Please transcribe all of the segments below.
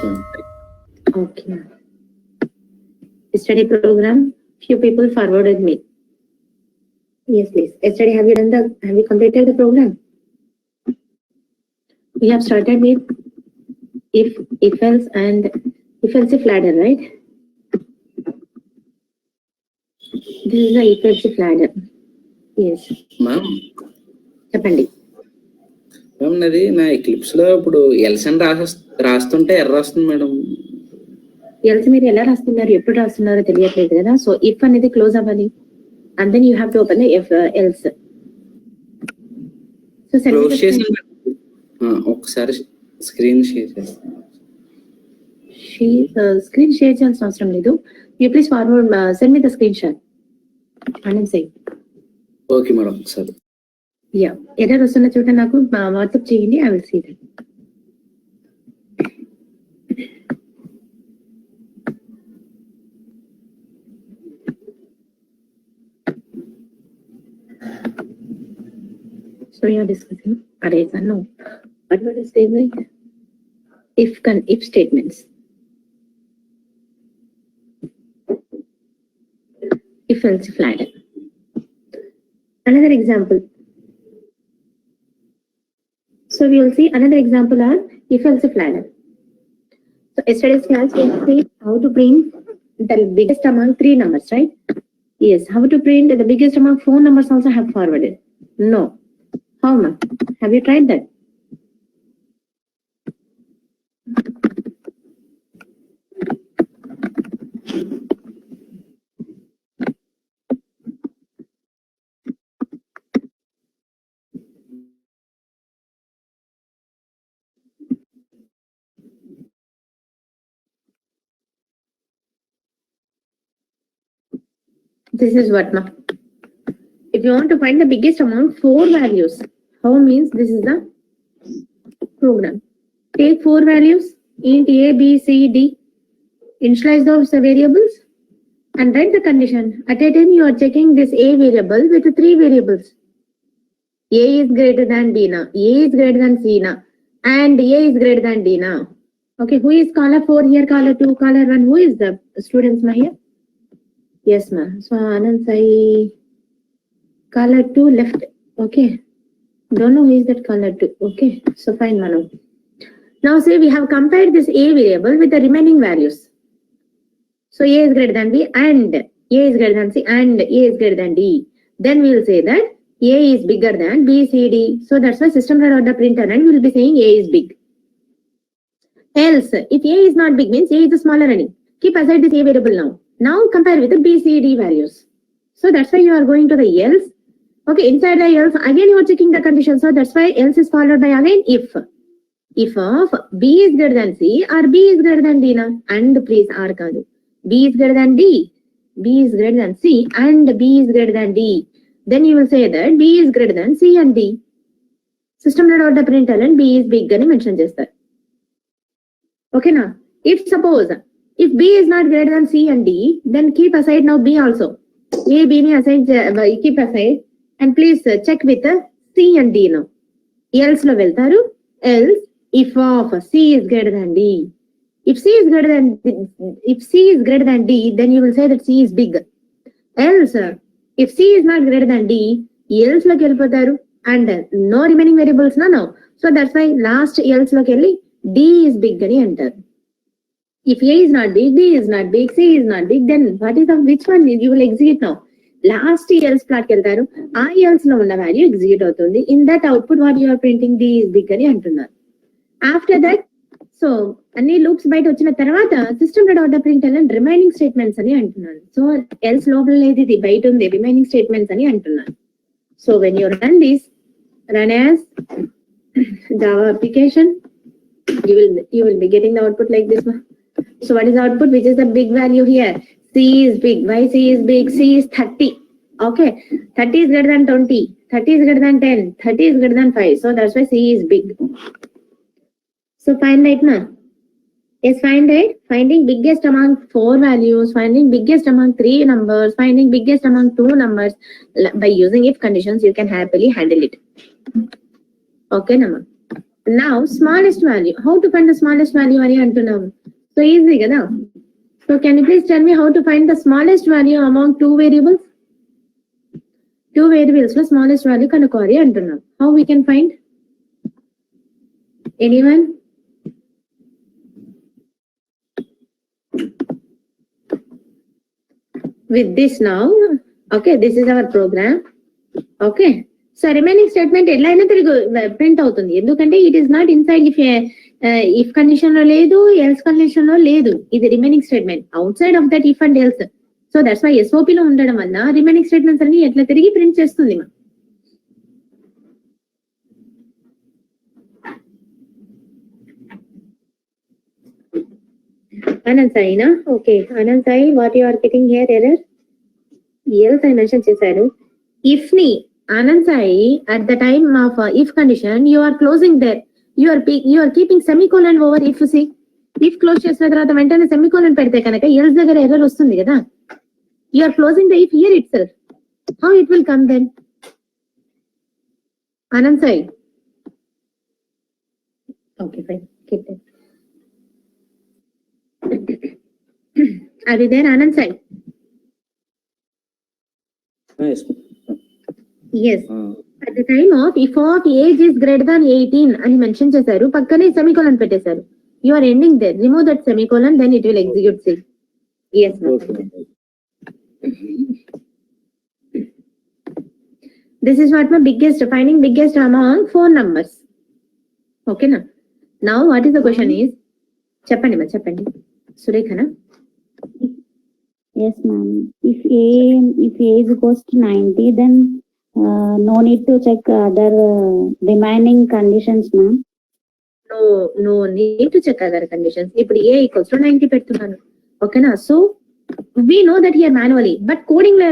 ma'am. Okay. Study program, few people forwarded me. Yes, please. Yesterday, have you completed the program? We have started with if else and if else if ladder, right? This is the if else if ladder. Yes. Ma'am. చెప్పండి. Ma'am నాది నా eclipse లో ఇప్పుడు else అని రాస్తుంటే ఎర్ర వస్తుంది madam. Else మీరు ఎలా రాస్తున్నారు, ఎప్పుడు రాస్తున్నారో తెలియట్లేదు కదా. సో ఇఫ్ అనేది క్లోజ్ అవ్వాలి and then you have to open the if else. So close చేసి ఒకసారి స్క్రీన్ షేర్ చేస్తాను. స్క్రీన్ షేర్ చేయాల్సిన అవసరం లేదు. You please forward send me the screenshot and say. Okay madam. సరే. యా, ఎర్రర్ వస్తున్న చోట నాకు వాట్సాప్ చేయండి. I will see that. So we are discussing arrays and no. What is statement? If statements. If else if ladder. Another example. So we will see another example on if else if ladder. So yesterday's class we see how to print the biggest among 3 numbers, right? Yes. How to print the biggest among 4 numbers also have forwarded. No. How much? Have you tried that? This is what now. If you want to find the biggest amount, 4 values. How means this is the program. Take 4 values, int a, b, c, d. Initialize those variables and write the condition. At a time you are checking this a variable with 3 variables. A is greater than b now. A is greater than c now. And a is greater than d now. Okay, who is caller 4 here, caller 2, caller 1? Who is the students ma here? Yes, ma'am. So Anand Sai, caller 2 left. Okay. Don't know who is that caller 2. Okay. So fine, Manu. Now say we have compared this a variable with the remaining values. So a is greater than b and a is greater than c and a is greater than d. Then we will say that a is bigger than b, c, d. So that's why system.out.println and we will be saying a is big. Else, if a is not big means a is the smaller any. Keep aside this a variable now. Now compare with the B, C, D values. So that's why you are going to the else. Okay, inside the else, again you are checking the condition. So that's why else is followed by again if. If of B is greater than C or B is greater than D now. And please R kaadu. B is greater than D. B is greater than C and B is greater than D. Then you will say that B is greater than C and D. System.out.println B is big ani mention chestar. Okay now. If suppose if B is not greater than C and D, then keep aside now B also. A, B ni aside, keep aside and please check with C and D now. Else lo veltaru. Else, if of C is greater than D. If C is greater than D, then you will say that C is big. Else, if C is not greater than D, else lo kelpotaru and no remaining variables now. So that's why last else lo kelli D is big ani antaru. If A is not big, B is not big, C is not big, then what is which one you will execute now? Last else plot keltaru. ఆ else లో ఉన్న value execute అవుతుంది. In that output what you are printing D is big అని అంటున్నారు. After that, so అన్ని loops బయట వచ్చిన తర్వాత system.out.println రిమైనింగ్ స్టేట్మెంట్స్ అని అంటున్నాను. సో else లోపల లేదు, ఇది బయట ఉంది, రిమైనింగ్ స్టేట్మెంట్స్ అని అంటున్నాను. So when you run this, run as Java application, you will be getting the output like this one. So what is the output? Which is the big value here? C is big. Why C is big? C is 30. Okay. 30 is greater than 20. 30 is greater than 10. 30 is greater than 5. So that's why C is big. So find right now. Yes, find right. Finding biggest among 4 values. Finding biggest among 3 numbers. Finding biggest among 2 numbers. By using if conditions, you can happily handle it. Okay, Nama. Now smallest value. How to find the smallest value అని అంటున్నాము. So easy కదా. So can you please tell me how to find the smallest value among two variables? Two variables లో smallest value కనుక్కోవాలి అంటున్నాం. How we can find? Anyone? With this now, okay, this is our program. Okay. So remaining statement ఎలా అయినా తిరిగి print అవుతుంది, ఎందుకంటే it is not inside if condition లో లేదు, ఎల్స్ కండిషన్ లో లేదు. ఇది remaining statement outside of that if and else. So that's why SOP లో ఉండడం వల్ల రిమైనింగ్ స్టేట్మెంట్స్ అన్ని ఎట్లా తిరిగి ప్రింట్ చేస్తుంది. అనంత్ సాయినా? Okay Anant Sai, what you are getting here error? Else అని మెన్షన్ చేశారు. ఇఫ్ ని Anand Sai, at the time of if condition, you are closing there. You are keeping semicolon over if. See, if close చేసిన తర్వాత వెంటనే semicolon పెడితే కనుక else దగ్గర error వస్తుంది కదా. You are closing the if here itself. How it will come then? Anand Sai. Okay, fine. Keep it. Are you there, Anand Sai? Yes. Yes. At the time of if of age is greater than 18 అని mention చేశారు, పక్కనే semicolon పెట్టేశారు. You are ending there. Remove that semicolon, then it will execute C. Yes. Okay. This is what my finding biggest among 4 numbers. Okay na? Now what is the question is? చెప్పండి సురేఖనా? Yes ma'am. If age goes to 90, then no need to check other remaining conditions ma'am. No need to check other conditions. ఇప్పుడు a equals to 90 పెడుతున్నాను, ఓకేనా? So we know that here manually, but coding లో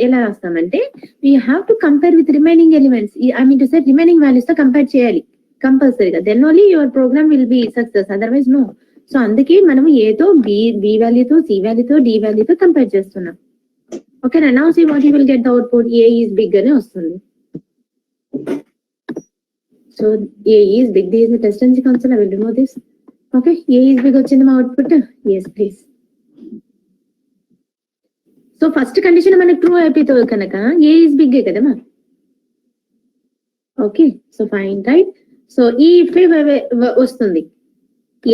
ఎలా రాస్తామంటే we have to compare with remaining elements. I mean to say remaining values తో compare చేయాలి కంపల్సరీగా, then only your program will be success, otherwise no. So అందుకే మనం a తో b వాల్యూతో c వాల్యూతో d వాల్యూతో compare చేస్తున్నాం. Okay, now see what you will get the output. A is big అని వస్తుంది. So A is big. This is the test and console. I will remove this. Okay, A is big వచ్చింది మా output. Yes, please. So first condition మనకు true అయిపోతుంది కనుక A is big కదా మా. Okay, so fine, right? So ఈ if వస్తుంది.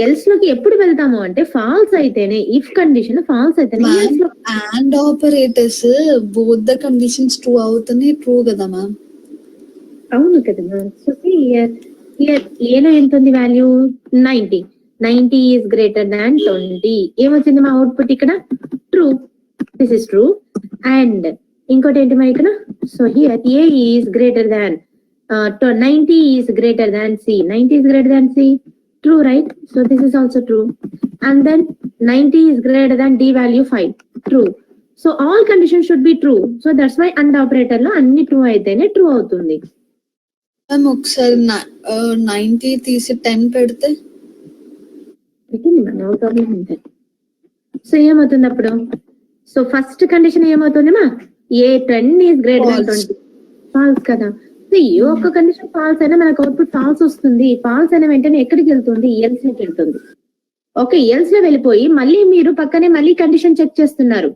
Else లోకి ఎప్పుడు వెళ్తాము అంటే ఫాల్స్ అయితేనే, ఇఫ్ కండిషన్ ఫాల్స్ అయితేనే. And operators both the conditions true అవుతాయి, ట్రూ కదా మ్యామ్? అవును కదా మ్యామ్. సో ఏలో ఎంత ఉంది వాల్యూ? 90 ఈస్ గ్రేటర్ దాన్ 20. ఏమొచ్చింది మా అవుట్పుట్ ఇక్కడ? True. This is true. And ఇంకోటి ఏంటి మా ఇక్కడ? So here A is greater than 90 is greater than C. 90 is greater than C. True, right? So this is also true. And then 90 is greater than d value 5. True. So all conditions should be true. So that's why AND operator లో అన్ని true అయితేనే true అవుతుంది. Ma'am ఒకసారి 90 తీసి 10 పెడితే పెట్టింది మా, no problem అంతే. సో ఏమవుతుంది అప్పుడు? సో ఫస్ట్ కండిషన్ ఏమవుతుంది మా? ఏ 10 ఈస్ గ్రేటర్ దాన్ 20. ఫాల్స్ కదా. ఏ ఒక్క కండిషన్ ఫాల్స్ అయినా మనకు అవుట్పుట్ ఫాల్స్ వస్తుంది. ఫాల్స్ అయిన వెంటనే ఎక్కడికి వెళ్తుంది? ఎల్స్ లోకి వెళ్తుంది. ఓకే, ఎల్స్ లో వెళ్ళిపోయి మళ్ళీ మీరు పక్కనే మళ్ళీ కండిషన్ చెక్ చేస్తున్నారు,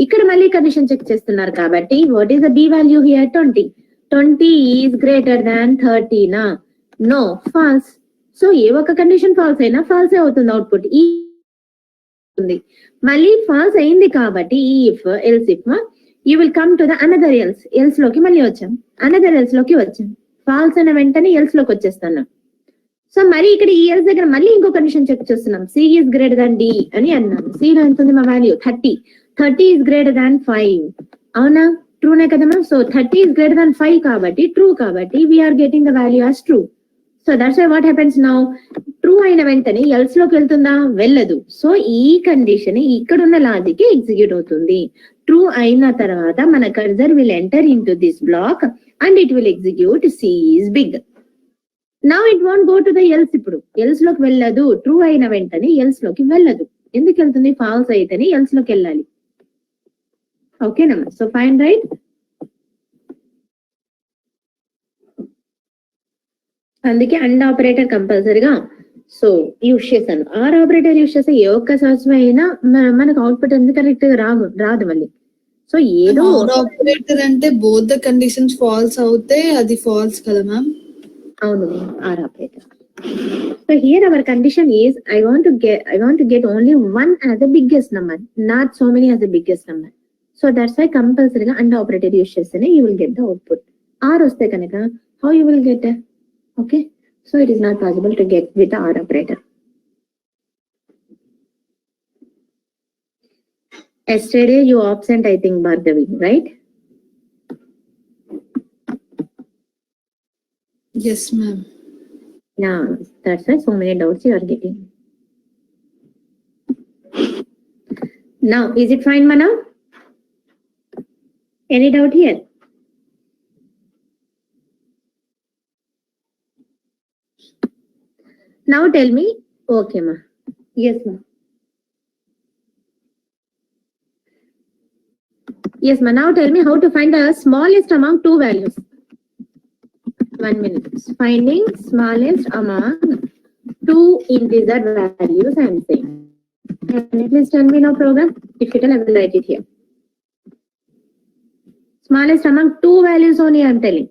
ఇక్కడ మళ్ళీ కండిషన్ చెక్ చేస్తున్నారు కాబట్టి what is the B value here? 20 is greater than 30 నా? No, falls. సో ఏ ఒక్క కండిషన్ ఫాల్స్ అయినా ఫాల్సే అవుతుంది అవుట్పుట్. ఈ మళ్ళీ ఫాల్స్ అయింది కాబట్టి ఈ if else if you will come to the another else లోకి మళ్ళీ వచ్చాం, అనదర్ ఎల్స్ లోకి వచ్చాం. ఫాల్స్ అయిన వెంటనే ఎల్స్ లోకి వచ్చేస్తున్నాం. సో మరి ఇక్కడ ఈ ఎల్స్ దగ్గర మళ్ళీ ఇంకో కండిషన్ చెక్ చేస్తున్నాం. C is greater than D అని అన్నాను. సి లో ఎంత ఉంది మా వాల్యూ? 30 is greater than 5. అవునా? ట్రూనే కదా ma'am. So 30 is greater than 5 కాబట్టి ట్రూ, కాబట్టి we're getting the value as true. So that's why what happens now? True అయిన వెంటనే ఎల్స్ లోకి వెళ్తుందా? వెళ్ళదు. సో ఈ కండిషన్ ఇక్కడ ఉన్న లాజిక్ ఎగ్జిక్యూట్ అవుతుంది. ట్రూ అయిన తర్వాత మన cursor will enter in to this block and it will execute C is big. Now it won't go to the else. ఇప్పుడు ఎల్స్ లోకి వెళ్ళదు. ట్రూ అయిన వెంటనే ఎల్స్ లోకి వెళ్ళదు. ఎందుకు వెళ్తుంది? ఫాల్స్ అయితేనే ఎల్స్ లోకి వెళ్ళాలి. ఓకేనా? So fine, right? అందుకే అండ్ ఆపరేటర్ కంపల్సరీగా సో యూజ్ చేశాను. ఆర్ ఆపరేటర్ యూజ్ చేస్తే ఏ ఒక్క సర్చ్ అయినా మనకు అవుట్పుట్ ఎందుకు కరెక్ట్ గా రాదు మళ్ళీ. సో ఏదో ఆపరేటర్ అంటే బోత్ ద కండిషన్స్ ఫాల్స్ అవుతే అది ఫాల్స్ కదా మ్యామ్. అవును or operator. So here our condition is I want to get only one as the biggest number, not so many as the biggest number. So that's why కంపల్సరీగా and operator use చేస్తేనే you will get the output. Or వస్తే కనుక how you will get it? Okay, so it is not possible to get with the OR operator. Yesterday you absent, I think, Bhargavi, right? Yes ma'am. Yeah, that's why so many doubts you are getting. Now is it fine, Mana? Any doubt here? Now tell me. Okay ma. Yes ma. Yes ma. Now tell me how to find the smallest among two values. 1 minute. Finding smallest among two integer values I am saying. Can you please tell me now program? If you tell, I will write it here. Smallest among two values only I am telling.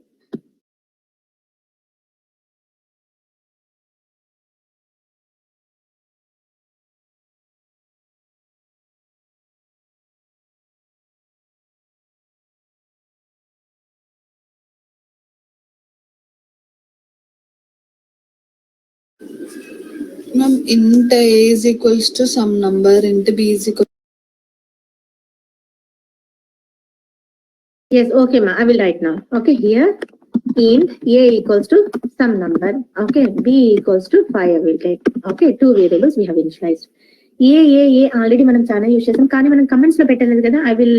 Ma'am, int a is equals to some number, int b is equal. Yes, okay ma, I will write now. Okay, here int a equals to some number. Okay, b equals to 5 I will take. Okay, two variables we have initialized. A already మనం చాలా use చేసాం, కానీ మనం comments లో పెట్టలేదు కదా. I will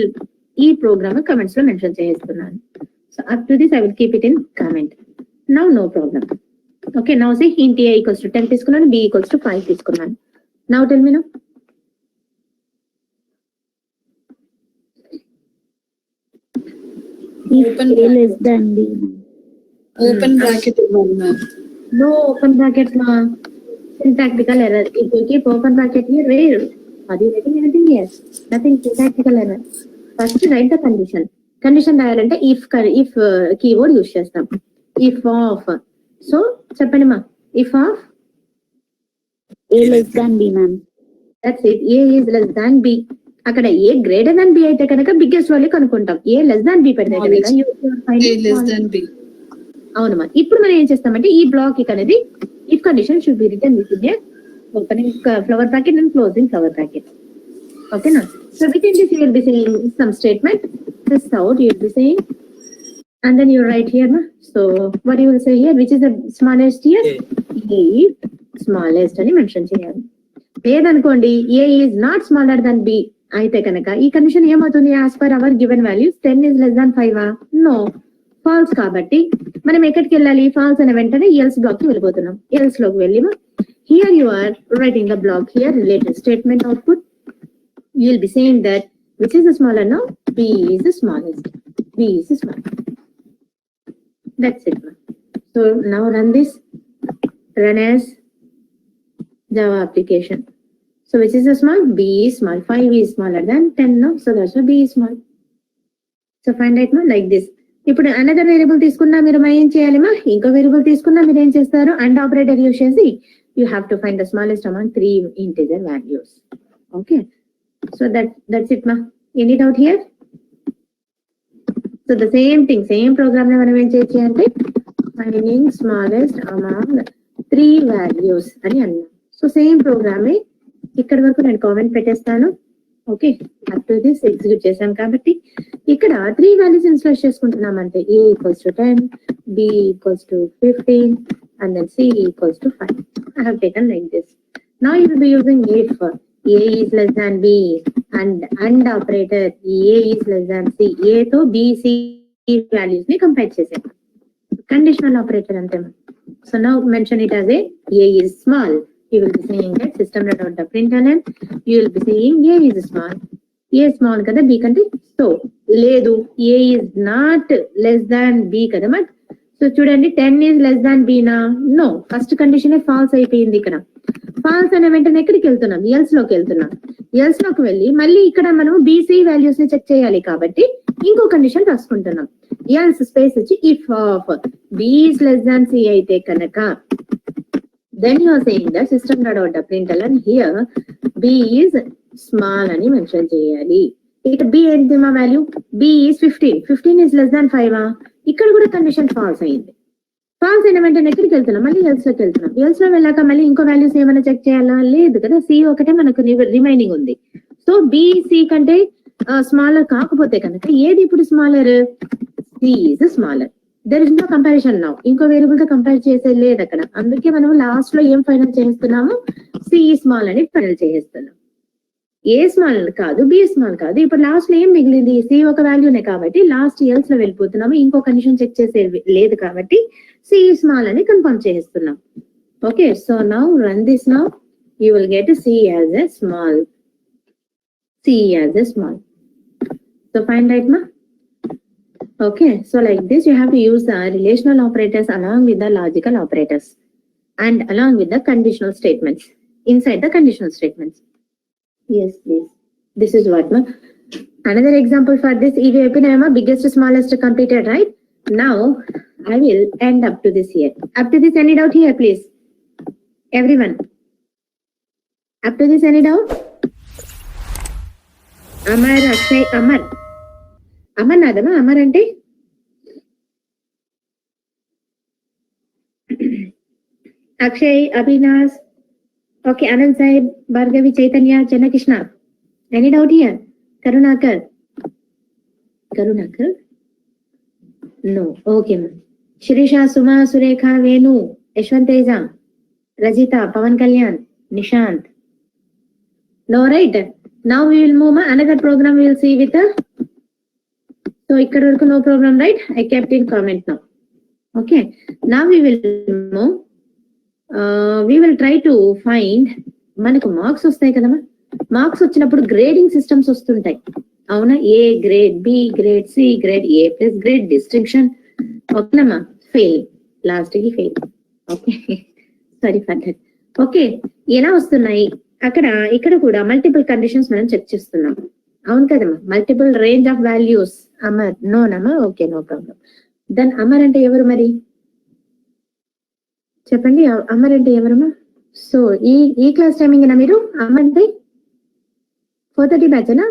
ఈ programme comments లో మెన్షన్ చేస్తున్నాను. So up to this I will keep it in comment. Now no problem. Okay, now say int a equals to 10 తీసుకున్నాను, b equals to 5 తీసుకున్నాను. Now tell me now. If a less than b. Open bracket ఇవ్వాలి ma'am. No open brackets ma. Syntactical error. If you keep open bracket here, where are you writing anything here? Nothing. Syntactical error. First write the condition. Condition రాయాలంటే if keyword use చేస్తాం. If of. So చెప్పండి మా. If of A less than b ma'am. that's it. A is less than b. అక్కడ a greater than b అయితే కనుక biggest value కనుక్కుంటాం. a less than b పెడితే కనుక A less than b. అవునమ్మా. ఇప్పుడు మనం ఏం చేస్తామంటే ఈ బ్లాక్ అనేది if condition should be written within a opening flower bracket and closing flower bracket. Okay na? So within this you will be saying some statement. This out you will be saying, and then you write here na. So what you will say here, which is the smallest here? A is smallest అని mention చేయాలి. లేదనుకోండి a is not smaller than b అయితే కనుక ఈ condition ఏమవుతుంది? As per our given values 10 is less than 5 no, false. కాబట్టి మనం ఎక్కడికి వెళ్ళాలి? ఫాల్స్ అనే వెంటనే ఎల్స్ బ్లాక్ కి వెళ్ళిపోతున్నాం. ఎల్స్ లోకి వెళ్ళి here you are writing the block here related statement output. You will be saying that which is the smaller now? b is the smallest. b is the smallest. That's it. So now run this. Run as Java application. So which is the small? b is small. 5 is smaller than 10 no, so that's why b is small. So find out like this. ఇప్పుడు another variable తీసుకున్నా మీరు ఏం చేయాలి మా? ఇంకో variable తీసుకున్నా మీరు ఏం చేస్తారు? అండ్ ఆపరేటర్ యూజ్ చేసి you have to find the smallest among 3 integer values. Okay, so that's it మా. Any doubt here? So the same thing, same program లో మనం ఏం చేయొచ్చు అంటే ఫైండింగ్ స్మాలెస్ట్ అమాంగ్ 3 వాల్యూస్ అని అన్నాం. సో సేమ్ ప్రోగ్రామే ఇక్కడ వరకు నేను కామెంట్ పెట్టేస్తాను. Okay, up to this execute చేసాం కాబట్టి ఇక్కడ 3 వాల్యూస్ ఇన్సర్ట్ చేసుకుంటున్నాం అంటే a equals to 10, b equals to 15 and then c equals to 5. I have taken like this. Now you will be using if a is less than b and operator a is less than c. a తో b c values ని compare చేసాం. Conditional operator అంటే. So now mention it as a is small. You will be saying that system.println. You will be saying a is small. A small kada b కంటే. So లేదు, a is not less than b కదా. So చూడండి 10 is less than బీనా? No, first condition false అయిపోయింది ఇక్కడ. Falls అనే వెంటనే ఎక్కడికి వెళ్తున్నాం? ఎల్స్ లోకి వెళ్తున్నాం. ఎల్స్ లోకి వెళ్ళి మళ్ళీ ఇక్కడ మనం బీసీ వాల్యూస్ ని చెక్ చేయాలి కాబట్టి ఇంకో కండిషన్ రాసుకుంటున్నాం. ఎల్స్ స్పేస్ వచ్చి if of B is less than C అయితే కనుక then you are saying that system.out.println here b is small అని మెన్షన్ చేయాలి. ఇక్కడ b ఏంటి మా value? b is 15 is less than 5. ఇక్కడ కూడా కండిషన్ ఫాల్స్ అయింది. ఫాల్స్ అయిన వెంటనే ఎక్కడికి వెళ్తున్నాం? మళ్ళీ ఎల్స్ లోకి వెళ్తున్నాం. ఎల్స్ లో వెళ్ళాక మళ్ళీ ఇంకో వాల్యూస్ ఏమైనా చెక్ చేయాలా? లేదు కదా, సి ఒకటే మనకు రిమైనింగ్ ఉంది. సో బి సి కంటే స్మాలర్ కాకపోతే కనుక ఏది ఇప్పుడు smaller? C is smaller. There is no comparison now. ఇంకో వేరియబుల్ తో కంపేర్ చేసేది లేదు అక్కడ. అందుకే మనం లాస్ట్ లో ఏం ఫైనల్ చేస్తున్నాము? సి స్మాల్ అని ఫైనల్ చేస్తున్నాం. ఏ స్మాల్ కాదు, బి స్మాల్ కాదు. ఇప్పుడు లాస్ట్ లో ఏం మిగిలింది? సి ఒక వాల్యూనే కాబట్టి లాస్ట్ ఎల్స్ లో వెళ్ళిపోతున్నాము. ఇంకో కండిషన్ చెక్ చేసేది లేదు కాబట్టి సి స్మాల్ అని కన్ఫర్మ్ చేస్తున్నాం. Okay, so now run this. Now you will get C as a small. C as a small. So fine right మా? Okay, so like this you have to use the relational operators along with the logical operators and along with the conditional statements inside the conditional statements. Yes, please. This is what ma. Another example for this, if you have biggest smallest completed, right? Now I will end up to this here. Up to this, any doubt here, please? Everyone. Up to this, any doubt? Amar, Akshay, Amar. అమర్నాథమా? అమర్ అంటే Akshay, Avinash, okay, Anand Sahib, Bhargavi, Chaitanya, Chennakrishna. Any doubt here? Karunakar no. Okay ma'am. Shirisha, Suma, Surekha, Venu, Yashwant Teja, Rajitha, Pavan Kalyan, Nishant. No, right. Now we will move another program we will see with. So ikkada varaku no problem, right? I kept in comment now. Okay, now we will move. We will try to find మనకు marks వస్తాయి కదమ్మా. Marks వచ్చినప్పుడు grading systems వస్తుంటాయి, అవునా? A grade, B grade, C grade, A plus grade, distinction. ఓకేనమ్మా? Fail, last కి fail. Okay, sorry for that. Okay, ఎలా వస్తున్నాయి అక్కడ? ఇక్కడ కూడా మల్టిపుల్ కండిషన్స్ మనం చెక్ చేస్తున్నాం, అవును కదమ్మా? Multiple range of values. Amar నోనమ్మా? Okay, no problem. Then Amar అంటే ఎవరు మరి చెప్పండి? అమర్ అంటే ఎవరమ్మా? సో ఈ క్లాస్ టైమింగ్ నా మీరు? అమర్ అంటే 4:30 బ్యాచ్ అనా?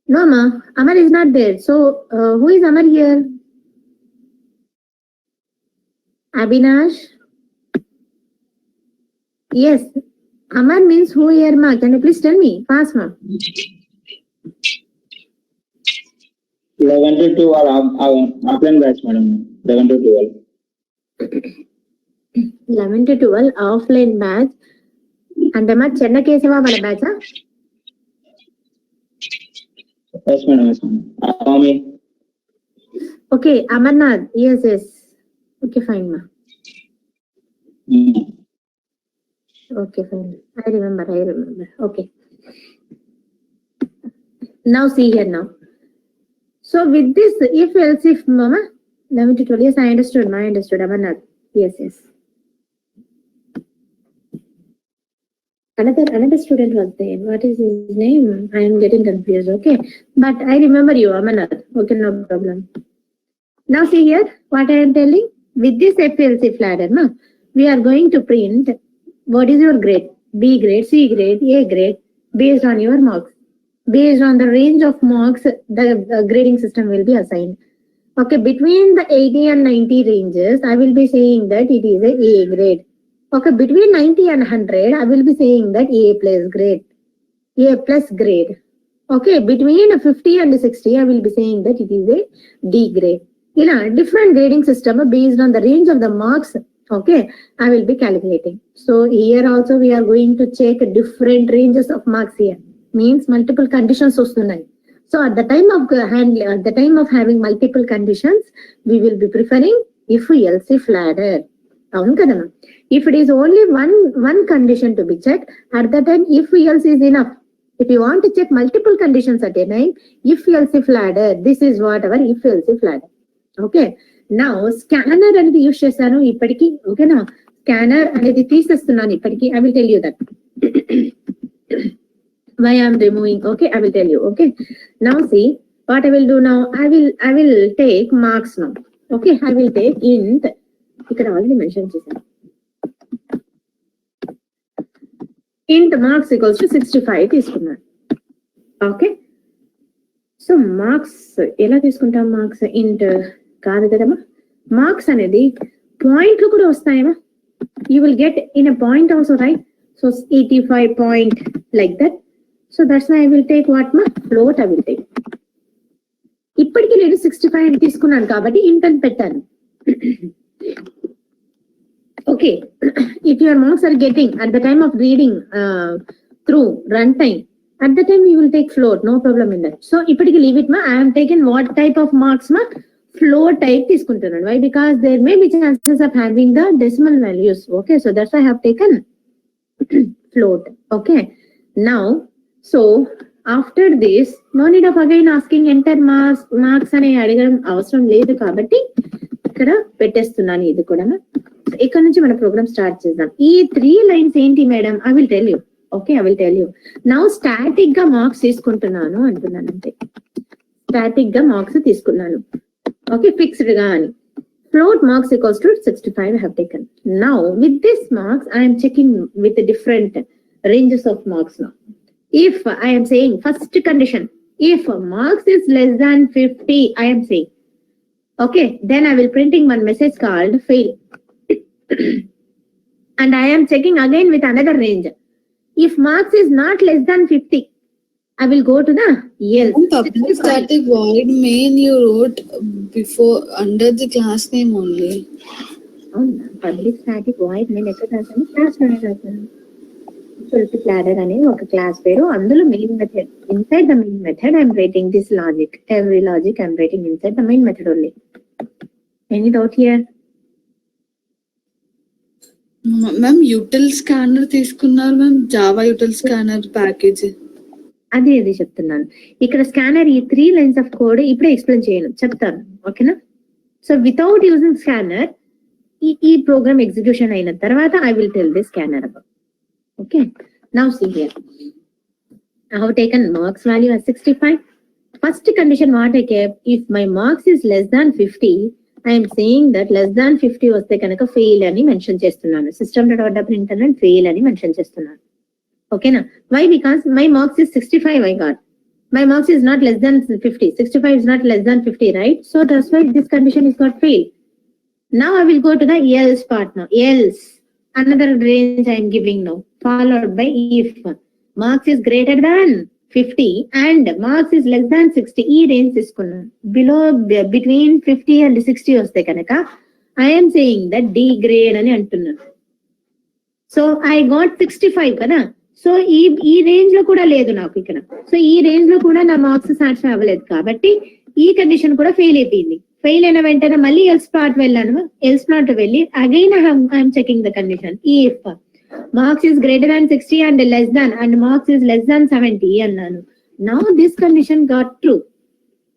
No ma, Amar is not there. So who is Amar here? Abhinash. Yes, Amar means who here ma? Can you please tell me? Fast ma. 11 to 12 offline batch madam. 11 to 12. 11 to 12 offline batch. అంటే మా చెన్న కేశవ వాళ్ళ batch? Yes madam, yes madam. Ami. Okay, Amarnath. Yes, yes. Okay, fine ma. Okay, fine. I remember. Okay. Now see here now. So with this, if else if mama, 11 to 12, yes, I understood. I understood. Amarnath. Yes, yes. Another student was there. What is his name? I am getting confused. Okay, but I remember you, Amarnath. Okay, no problem. Now see here, what I am telling. With this FLC ladder, no, we are going to print what is your grade, B grade, C grade, A grade, based on your marks. Based on the range of marks, the grading system will be assigned. Okay, between the 80 and 90 ranges, I will be saying that it is a A grade. Okay, between 90 and 100, I will be saying that A plus grade, A plus grade. Okay, between 50 and 60, I will be saying that it is a D grade. Different grading system based on the range of the marks. Okay, I will be calculating. So here also we are going to check different ranges of marks here. Means multiple conditions ostunnayi. So at the time of having multiple conditions, we will be preferring if else if ladder. అవును కదమ్మా. If it is only one condition to be check, at the time if else is enough. If you want to check multiple conditions at a time, if else if ladder, this is what our if else if ladder. Okay. Now scanner అనేది use చేశాను ఇప్పటికి. ఓకేనా, scanner అనేది తీసేస్తున్నాను ఇప్పటికి. I will tell you that. Why I am removing. Okay, I will tell you. Okay. Now see what I will do now. I will take marks now. Okay, I will take int. ఇక్కడ already mention చేశాను. int marks equals to 65 తీసుకున్నాను. Okay, so marks ఎలా తీసుకుంటాం? Marks int కాదు కదమ్మా. Marks అనేది పాయింట్లు కూడా వస్తాయమ్మా. You will get in a point also, right? So 85 point like that. So that's why I will take what మా ఫ్లోట్. I will take. ఇప్పటికీ నేను 65 తీసుకున్నాను కాబట్టి int అని పెట్టాను. Okay, if your marks are getting at the time of reading through runtime, at the time you will take float, no problem in that. So ippatiki leave it ma. I am taken what type of marks ma? Float type తీసుకుంటున్నాను. Why? Because there may be chances of having the decimal values. Okay, so that's why I have taken float. Okay, now so after this no need of again asking enter marks అనే అడగడం అవసరం లేదు కాబట్టి ఇక్కడ పెట్టేస్తున్నాను ఇది కూడా. ఇక్కడ నుంచి మన ప్రోగ్రామ్ స్టార్ట్ చేద్దాం. ఈ 3 లైన్స్ ఏంటి madam? I will tell you. Okay, I will tell you. Now static గా మార్క్స్ తీసుకుంటున్నాను అంటున్నాను అంతే. స్టాటిక్ గా మార్క్స్ తీసుకున్నాను. ఓకే, ఫిక్స్డ్ గా అని. Float marks equals to 65 I have taken. Now with this marks I am checking with different ranges of marks now. If I am saying first condition, if marks is less than 50, I am saying, okay, then I will printing one message called fail. And I am checking again with another range. If marks is not less than 50, I will go to the else. Public static void main you wrote before under the class name only. Public static void main ఎక్కడ రాసాను? Class లోనే రాసాను. Prefix ladder అనే ఒక class పేరు. అందులో main method. Inside the main method I am writing this logic. Every logic I am writing inside the main method only. Any doubt here? Ma'am util scanner తీసుకున్నారు ma'am, Java util scanner package. అదే చెప్తున్నాను. ఇక్కడ scanner ఈ 3 lines of code ఇప్పుడే explain చేయను, చెప్తాను. ఓకేనా? So without using scanner ఈ ప్రోగ్రామ్ ఎగ్జిక్యూషన్ అయిన తర్వాత I will tell the scanner about. Okay, now see here I have taken marks value as 65. First condition what I kept, if my marks is less than 50, I am saying that less than 50 వస్తే కనుక fail అని mention చేస్తున్నాను. system.out.println and fail అని mention చేస్తున్నాను. ఓకేనా? Why? Because my marks is 65 I got. My marks is not less than 50. 65 is not less than 50, right? So that's why this condition is got fail. Now I will go to the else part now. Else, another range I am giving now, followed by if marks is greater than 50 and marks is less than 60. ఈ range తీసుకున్నాను. Below between 50 and 60 వస్తే కనుక I am saying that D grade అని అంటున్నాను. So I got 65 కదా. So ఈ range లో కూడా లేదు నాకు ఇక్కడ. సో ఈ రేంజ్ లో కూడా నా మార్క్స్ సాటిస్ఫై అవ్వలేదు కాబట్టి ఈ కండిషన్ కూడా ఫెయిల్ అయిపోయింది. ఫెయిల్ అయిన వెంటనే మళ్ళీ ఎల్స్ పార్ట్ వెళ్ళాను. ఎల్స్ పార్ట్ వెళ్ళి again I'm checking the condition. if marks is greater than 60 and less than and marks is less than 70 అన్నాను. Now this condition got true.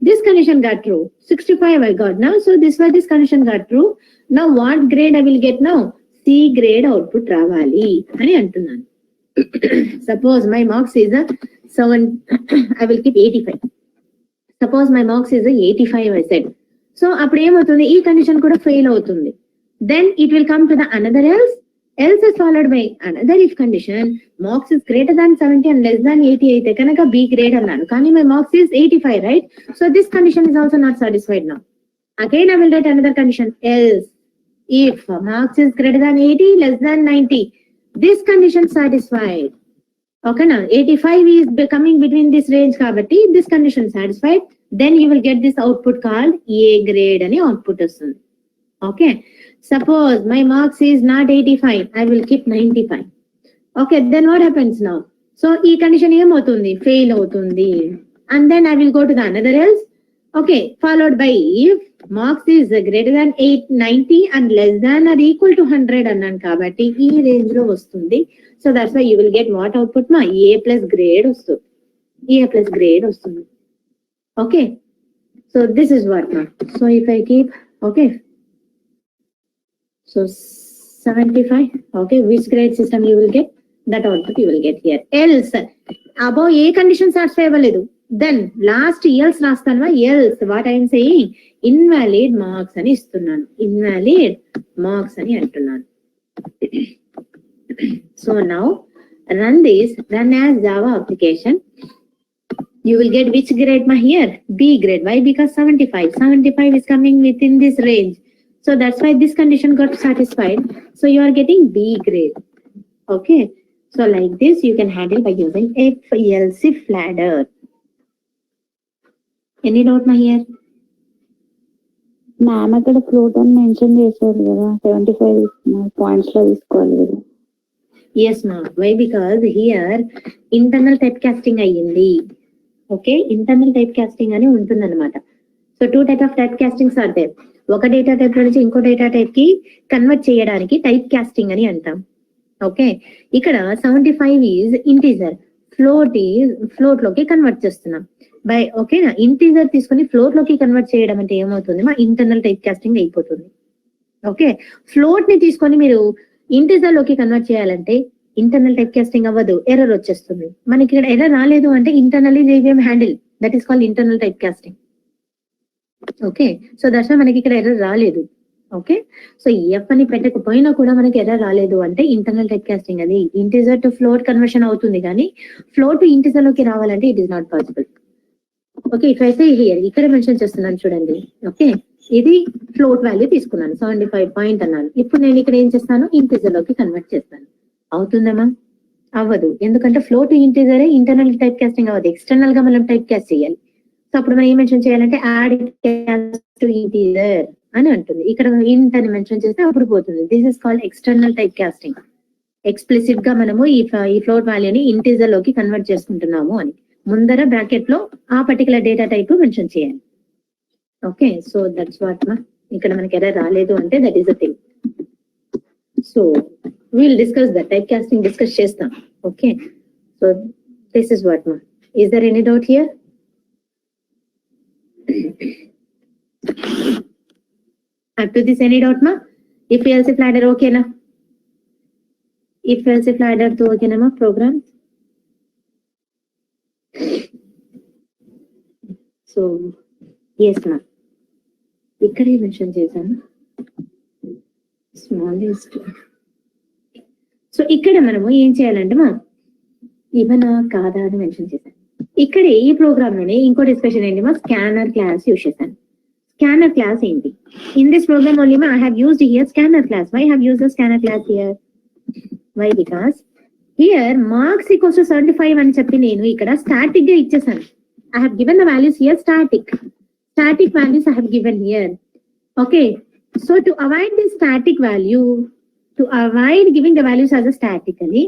This condition got true. 65 I got now. So this condition got true. Now what grade I will get now? C grade output రావాలి అని అంటున్నాను. Suppose my marks is a 7, I will keep 85. Suppose my marks is a 85 I said. So అప్పుడు ఏమవుతుంది? ఈ condition కూడా fail అవుతుంది. Then it will come to the another else. Else is followed by another if condition. Marks is greater than 70 and less than 80 అయితే కనుక B grade అన్నాను. కానీ my marks is 85, right? So this condition is also not satisfied now. Again I will write another condition. Else, if marks is greater than 80, less than 90, this condition satisfied. Okay, now 85 is coming between this range కాబట్టి this condition satisfied. Then you will get this output called A grade అని output వస్తుంది. Okay, suppose my marks is not 85, I will keep 95. Okay, then what happens now? So ఈ condition ఏమవుతుంది? Fail అవుతుంది. And then I will go to the another else. Okay, followed by if marks is greater than 890 and less than or equal to 100 అన్నాను కాబట్టి ఈ range లో వస్తుంది. So that's why you will get what output మా A plus grade వస్తుంది. A plus grade వస్తుంది. Okay, so this is what మా. So if I keep okay, so 75. Okay, which grade system you will get? That output you will get here. Else above A condition satisfy అవ్వలేదు, then last else రాస్తాను. else what I am saying, invalid marks అని ఇస్తున్నాను. invalid marks అని అంటున్నాను. So now run this, run as Java application. You will get which grade ma here? B grade. Why? Because 75 is coming within this range. So that's why this condition got satisfied. So you are getting B grade. Okay. So like this you can handle by using if else if ladder. Any doubt ma here? Ma'am అక్కడ float అని mention చేశారు కదా, 75 points లో తీసుకోవాలి కదా. Yes ma'am. Why? Because here internal typecasting అయ్యింది. Okay, internal typecasting అని ఉంటుంది అన్నమాట. So two type of typecastings are there. ఒక డేటా టైప్ నుంచి ఇంకో డేటా టైప్ కి కన్వర్ట్ చేయడానికి టైప్ కాస్టింగ్ అని అంటాం. ఓకే, ఇక్కడ 75 ఈజ్ ఇంటీజర్, ఫ్లోట్ లోకి కన్వర్ట్ చేస్తున్నాం బై. ఓకేనా, ఇంటీజర్ తీసుకొని ఫ్లోట్ లోకి కన్వర్ట్ చేయడం అంటే ఏమవుతుంది మా ఇంటర్నల్ టైప్ కాస్టింగ్ అయిపోతుంది. ఓకే, ఫ్లోట్ ని తీసుకొని మీరు ఇంటీజర్ లోకి కన్వర్ట్ చేయాలంటే ఇంటర్నల్ టైప్ కాస్టింగ్ అవ్వదు, ఎర్రర్ వచ్చేస్తుంది. మనకి ఇక్కడ ఎర్రర్ రాలేదు అంటే internally handle, that is called internal type casting. Okay, so దశ మనకి ఇక్కడ ఎర్రర్ రాలేదు. ఓకే, సో ఎఫ్ అని పెట్టకపోయినా కూడా మనకి ఎర్రర్ రాలేదు అంటే ఇంటర్నల్ టైప్ కాస్టింగ్ అది ఇంటిజర్ టు ఫ్లోట్ కన్వర్షన్ అవుతుంది, కానీ ఫ్లోట్ టు ఇంటిజర్ లోకి రావాలంటే it is not possible. Okay, if అయితే హియర్ ఇక్కడ మెన్షన్ చేస్తున్నాను చూడండి. ఓకే, ఇది ఫ్లోట్ వాల్యూ తీసుకున్నాను 75 పాయింట్ అన్నాను. ఇప్పుడు నేను ఇక్కడ ఏం చేస్తాను, ఇంటిజర్ లోకి కన్వర్ట్ చేస్తాను. అవుతుందమ్మా? అవ్వదు, ఎందుకంటే ఫ్లోట్ ఇంటిజరే ఇంటర్నల్ టైప్ కాస్టింగ్ అవ్వదు, ఎక్స్టర్నల్ గా మనం టైప్ కాస్ట్ చేయాలి. సో అప్పుడు మనం ఏం మెన్షన్ చేయాలంటే యాడ్ టు ఇంటీజర్ అని అంటుంది. ఇక్కడ ఇంట్ అని మెన్షన్ చేస్తే అప్పుడు పోతుంది. This is called external type casting. Explicit గా మనము ఈ ఫ్లోట్ వాల్యూని ఇంటీజర్ లోకి కన్వర్ట్ చేసుకుంటున్నాము అని ముందర బ్రాకెట్ లో ఆ పర్టికులర్ డేటా టైప్ మెన్షన్ చేయాలి. ఓకే, సో దట్స్ వాట్ మా. ఇక్కడ మనకి ఎర్రర్ రాలేదు అంటే that is the thing. So will discuss the type casting discuss చేస్తాం. Okay, so this is what మా. Is there any doubt here? Up to this any doubt ma? If else if ladder okay na? If else if ladder to okay na ma program? So yes ma. ikkade mention chesanu smallest. So ikkada manamu em cheyalante ma ivana kada ani mention chesanu. ikkade ee program lone inko discussion enti ma scanner class use chesanu. Scanner class ఏంటి? In this program only I have used here scanner class. Why I have used the scanner class here? Why? Because here marks equals to 75 అని చెప్పి నేను ఇక్కడ static గా ఇచ్చేసాను. I have given the values here static values I have given here. Okay, so to avoid this static value, to avoid giving the values as a statically,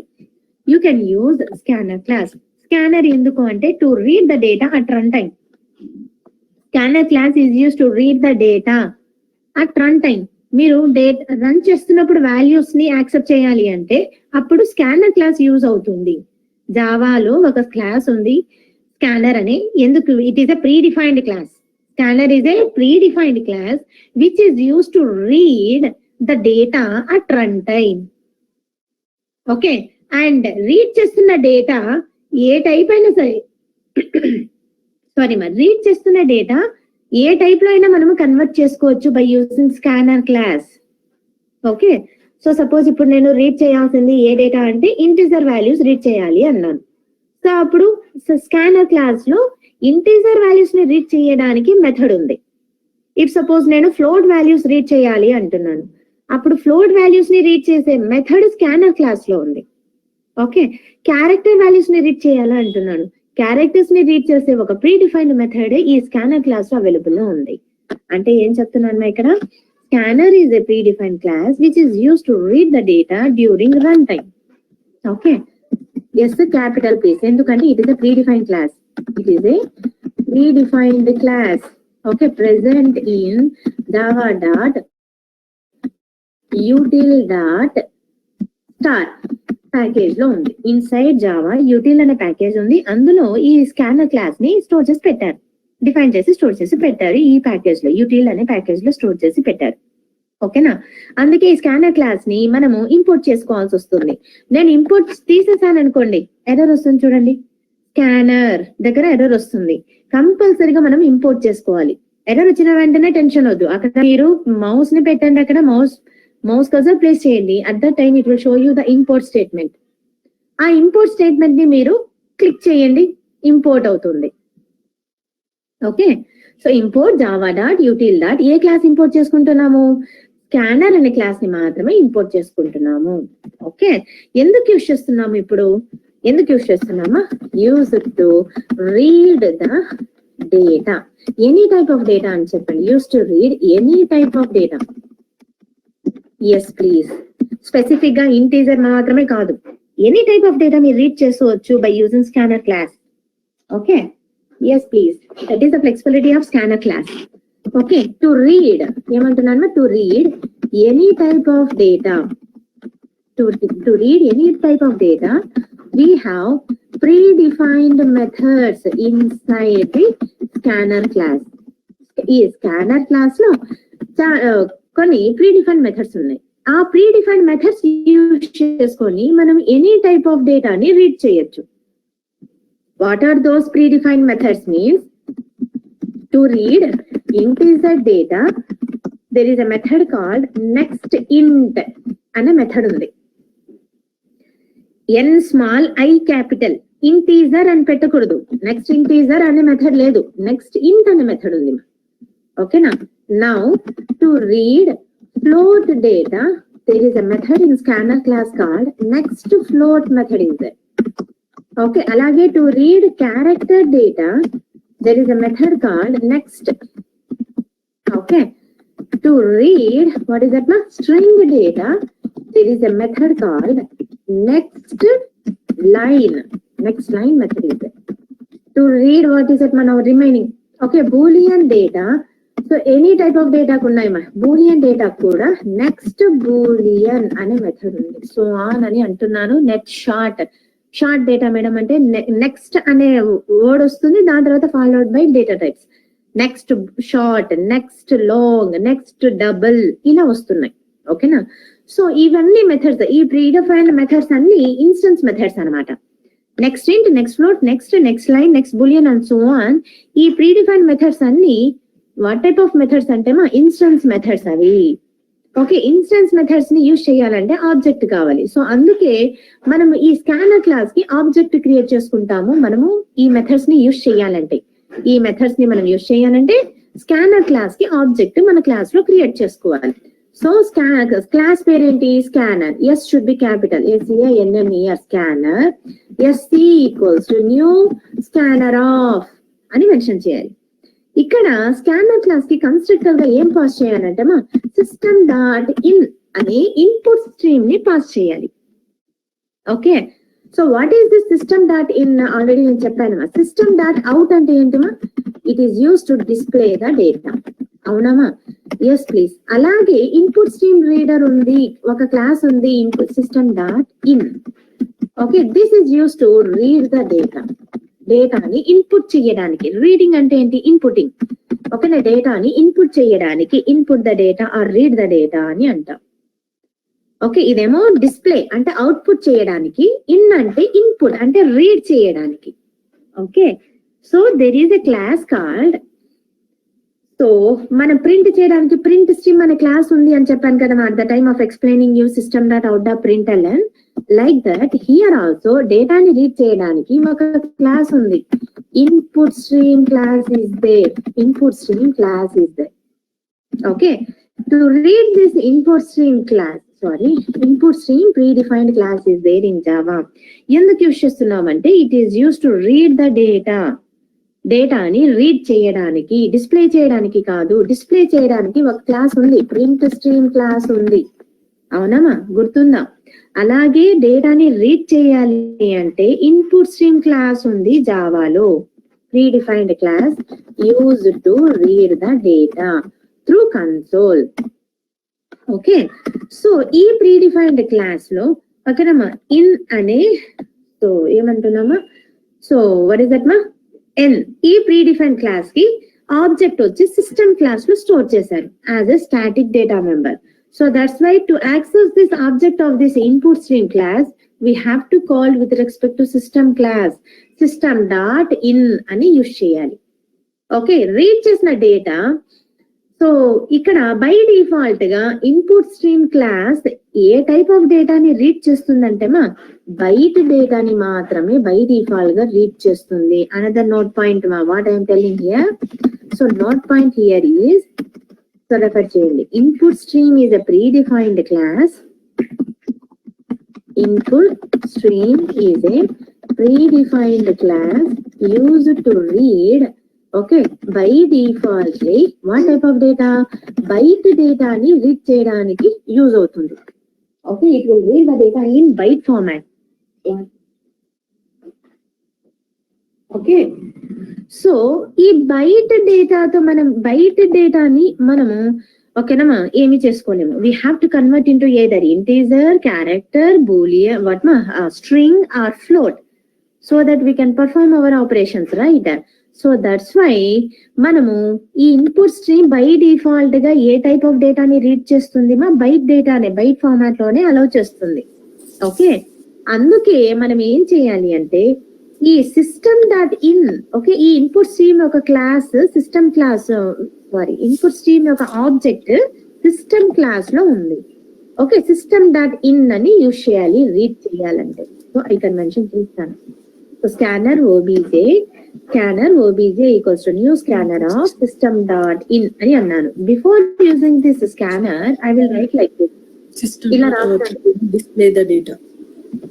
you can use scanner class. Scanner ఎందుకు అంటే to read the data at runtime. Scanner class is used to read the data at runtime. మీరు run చేస్తున్నప్పుడు values ని accept చేయాలి అంటే అప్పుడు scanner class use అవుతుంది. జావాలో ఒక క్లాస్ ఉంది స్కానర్ అని. ఎందుకు? It is a pre defined class. Scanner is a pre defined class which is use to read the data at run time. Okay, and read చేస్తున్న data ఏ type అయినా సరే, sorry మరి read చేస్తున్న data ఏ type లో అయినా మనము convert చేసుకోవచ్చు by using scanner class. Okay, so suppose ఇప్పుడు నేను రీడ్ చేయాల్సింది ఏ డేటా అంటే ఇంటిజర్ వాల్యూస్ రీడ్ చేయాలి అన్నాను. సో అప్పుడు స్కానర్ క్లాస్ లో ఇంటిజర్ వాల్యూస్ ని రీడ్ చేయడానికి మెథడ్ ఉంది. ఇఫ్ సపోజ్ నేను ఫ్లోట్ వాల్యూస్ రీడ్ చేయాలి అంటున్నాను, అప్పుడు ఫ్లోట్ వాల్యూస్ ని రీడ్ చేసే మెథడ్ స్కానర్ క్లాస్ లో ఉంది. ఓకే, క్యారెక్టర్ వాల్యూస్ ని రీడ్ చేయాలి అంటున్నాను, క్యారెక్టర్స్ ని రీడ్ చేసే ఒక ప్రీ డిఫైన్డ్ మెథడ్ ఈ స్కానర్ క్లాస్ లో అవైలబుల్ లో ఉంది. అంటే ఏం చెప్తున్నాను ఇక్కడ, scanner is a pre defined class which is use to read the data during run time. Okay, S capital please, ఎందుకంటే it is a pre defined class. It is a pre defined class. Okay, present in java dot util dot star package లో ఉంది. Inside Java util అనే package ఉంది, అందులో ఈ scanner class ని store చేసి పెట్టారు, డిఫైన్ చేసి స్టోర్ చేసి పెట్టారు. ఈ ప్యాకేజ్ లో యూటిల్ అనే ప్యాకేజ్ లో స్టోర్ చేసి పెట్టారు. ఓకేనా, అందుకే ఈ స్కానర్ క్లాస్ ని మనము ఇంపోర్ట్ చేసుకోవాల్సి వస్తుంది. నేను ఇంపోర్ట్ తీసేసాను అనుకోండి, ఎర్రర్ వస్తుంది చూడండి, స్కానర్ దగ్గర ఎర్రర్ వస్తుంది. కంపల్సరీగా మనం ఇంపోర్ట్ చేసుకోవాలి. ఎర్రర్ వచ్చిన వెంటనే టెన్షన్ వద్దు, అక్కడ మీరు మౌస్ ని పెట్టండి, అక్కడ మౌస్ కర్సర్ ప్లేస్ చేయండి. At the time it will show you the import statement. ఆ ఇంపోర్ట్ స్టేట్మెంట్ ని మీరు క్లిక్ చేయండి, ఇంపోర్ట్ అవుతుంది. Okay, so import Java dot util dot ఏ క్లాస్ ఇంపోర్ట్ చేసుకుంటున్నాము? స్కానర్ అనే క్లాస్ ని మాత్రమే ఇంపోర్ట్ చేసుకుంటున్నాము. ఓకే, ఎందుకు యూజ్ చేస్తున్నాము ఇప్పుడు? ఎందుకు యూజ్ చేస్తున్నామా? Use to read the data, any type of data అని చెప్పండి. Use to read any type of data. Yes please, specific గా ఇంటీజర్ మాత్రమే కాదు, ఎనీ టైప్ ఆఫ్ డేటా మీరు రీడ్ చేసుకోవచ్చు by using scanner class. Okay, yes please, that is the flexibility of scanner class. Okay, to read ఏమంటున్నాను? To read any type of data. To read any type of data we have predefined methods inside the scanner class. ఈ scanner class లో కొన్ని predefined methods ఉన్నాయి. ఆ predefined methods use చేసుకొని మనం any type of డేటాని read చేయొచ్చు. What are those predefined methods? Means to read integer data there is a method called next int అనే మెథడ్ ఉంది. n small i capital integer అని పెట్టకూడదు, నెక్స్ట్ ఇంటీజర్ అనే method లేదు, నెక్స్ట్ ఇంట్ అనే method ఉంది. ఓకేనా, now to read float data there is a method in scanner class called next float method is there. Okay, అలాగే to read character data there is a method called next. Okay, to read what is that? String data there is a method called next line. Next line method is there. To read what is that now remaining. Okay, boolean data. So any type of data kunnai ma boolean data kuda next boolean ane method undi. So on ani antunnanu. Net short data madam ante next ane word ostundi, dani tarvata followed by data types. Next short, next long, next double ఇలా వస్తున్నాయి. ఓకేనా, so ఇవన్నీ methods, ఈ predefined methods అన్ని instance methods అన్నమాట. Next int, next float, next line, next boolean and so on. ఈ predefined methods అన్ని what type of methods అంటే ఇన్స్టెన్స్ మెథడ్స్ అవి. ఓకే, ఇన్స్టెన్స్ మెథడ్స్ ని యూజ్ చేయాలంటే ఆబ్జెక్ట్ కావాలి. సో అందుకే మనం ఈ స్కానర్ క్లాస్ కి ఆబ్జెక్ట్ క్రియేట్ చేసుకుంటాము. మనము ఈ మెథడ్స్ ని యూజ్ చేయాలంటే, ఈ మెథడ్స్ ని మనం యూజ్ చేయాలంటే స్కానర్ క్లాస్ కి ఆబ్జెక్ట్ మన క్లాస్ లో క్రియేట్ చేసుకోవాలి. సో క్లాస్ పేరేంటి? Scanner. S should be capital, SCANNER scanner. SC equals to new scanner of అని మెన్షన్ చేయాలి. ఇక్కడ స్కానర్ క్లాస్ కి కన్స్ట్రక్టర్ గా ఏం పాస్ చేయాలంటే సిస్టమ్ డాట్ ఇన్ అనే ఇన్పుట్ స్ట్రీమ్ ని పాస్ చేయాలి. Okay, so what is this system dot in? Already నేను చెప్పాను. సిస్టమ్ డాట్ అవుట్ అంటే ఏంటమ్మా? It is use to display the data. అవునమ్మా? Yes please. అలాగే ఇన్పుట్ స్ట్రీమ్ రీడర్ ఉంది, ఒక క్లాస్ ఉంది input system dot in. Okay, this is use to read the data. డేటాని ఇన్పుట్ చేయడానికి. రీడింగ్ అంటే ఏంటి? ఇన్పుటింగ్. ఓకేనా, డేటాని ఇన్పుట్ చేయడానికి input the data or read the data అని అంటాం. ఓకే, ఇదేమో డిస్ప్లే అంటే అవుట్పుట్ చేయడానికి, ఇన్ అంటే ఇన్పుట్ అంటే రీడ్ చేయడానికి. Okay, so there is a class called, so మనం ప్రింట్ చేయడానికి ప్రింట్ స్ట్రీమ్ అనే క్లాస్ ఉంది అని చెప్పాను కదా at the time of explaining you system dot out dot println. Like that here also డేటాని రీడ్ చేయడానికి ఒక క్లాస్ ఉంది. Input stream class is there. Input stream class is there. Okay, to read this input stream class, input stream predefined class is there in Java. ఎందుకు use చేస్తున్నామంటే it is use to read the data. డేటాని read చేయడానికి, display చేయడానికి కాదు. Display చేయడానికి ఒక class ఉంది, print stream class ఉంది. అవునమ్మా, గుర్తుందా? అలాగే డేటాని రీడ్ చేయాలి అంటే ఇన్పుట్ స్ట్రీమ్ క్లాస్ ఉంది జావాలో. predefined class used to read the data through console. Okay, so ఈ ప్రీడిఫైన్డ్ క్లాస్ లో ఓకేనమ్మా ఇన్ అనే సో ఏమంటున్నామా, సో వాట్ ఇస్ దట్ మా ఎన్, ఈ ప్రీడిఫైన్డ్ క్లాస్ కి ఆబ్జెక్ట్ వచ్చి సిస్టమ్ క్లాస్ లో స్టోర్ చేశారు as a static data member. So that's why to access this object of this input stream class we have to call with respect to system class system dot in అని use చేయాలి. Okay, read చేసిన data so ఇక్కడ by default గా input stream class ఏ type of డేటాని read చేస్తుందంటే మా byte డేటాని మాత్రమే బై డిఫాల్ట్ గా రీడ్ చేస్తుంది. అనదర్ నోట్ పాయింట్ మా what I'm telling here. So note point here is, so refer చేయండి, input stream is a pre defined class. Input stream is a predefined class used to read, okay, by defaultly what type of data, byte data ni read cheyadaniki use avutundi. Okay, it will read the data in byte format. Okay, so ఈ byte డేటాతో మనం byte డేటాని మనము ఓకేనమ్మా ఏమి చేసుకోలేము. We have to convert into either integer, character, boolean, what మా string or float, so that we can perform our operations, right? So that's why మనము ఈ ఇన్పుట్ స్ట్రీమ్ బై డిఫాల్ట్ గా ఏ టైప్ ఆఫ్ డేటాని రీడ్ చేస్తుంది మా byte డేటానే byte format లోనే అలౌ చేస్తుంది. ఓకే, అందుకే మనం ఏం చేయాలి అంటే ఈ సిస్టమ్ డాట్ ఇన్, ఓకే, ఈ ఇన్పుట్ స్ట్రీమ్ ఒక class system class, sorry input stream యొక్క ఆబ్జెక్ట్ సిస్టమ్ క్లాస్ లో ఉంది. ఓకే, సిస్టమ్ డాట్ ఇన్ అని యూజ్ చేయాలి రీడ్ చేయాలంటే. సో ఐ కన్వెన్షన్ చేస్తాను. So scanner OBJ equals to new scanner of system dot in అని అన్నాను. Before using this scanner I will write like this, ఇలా రాస్తాను, డిస్ప్లే ద డేటా.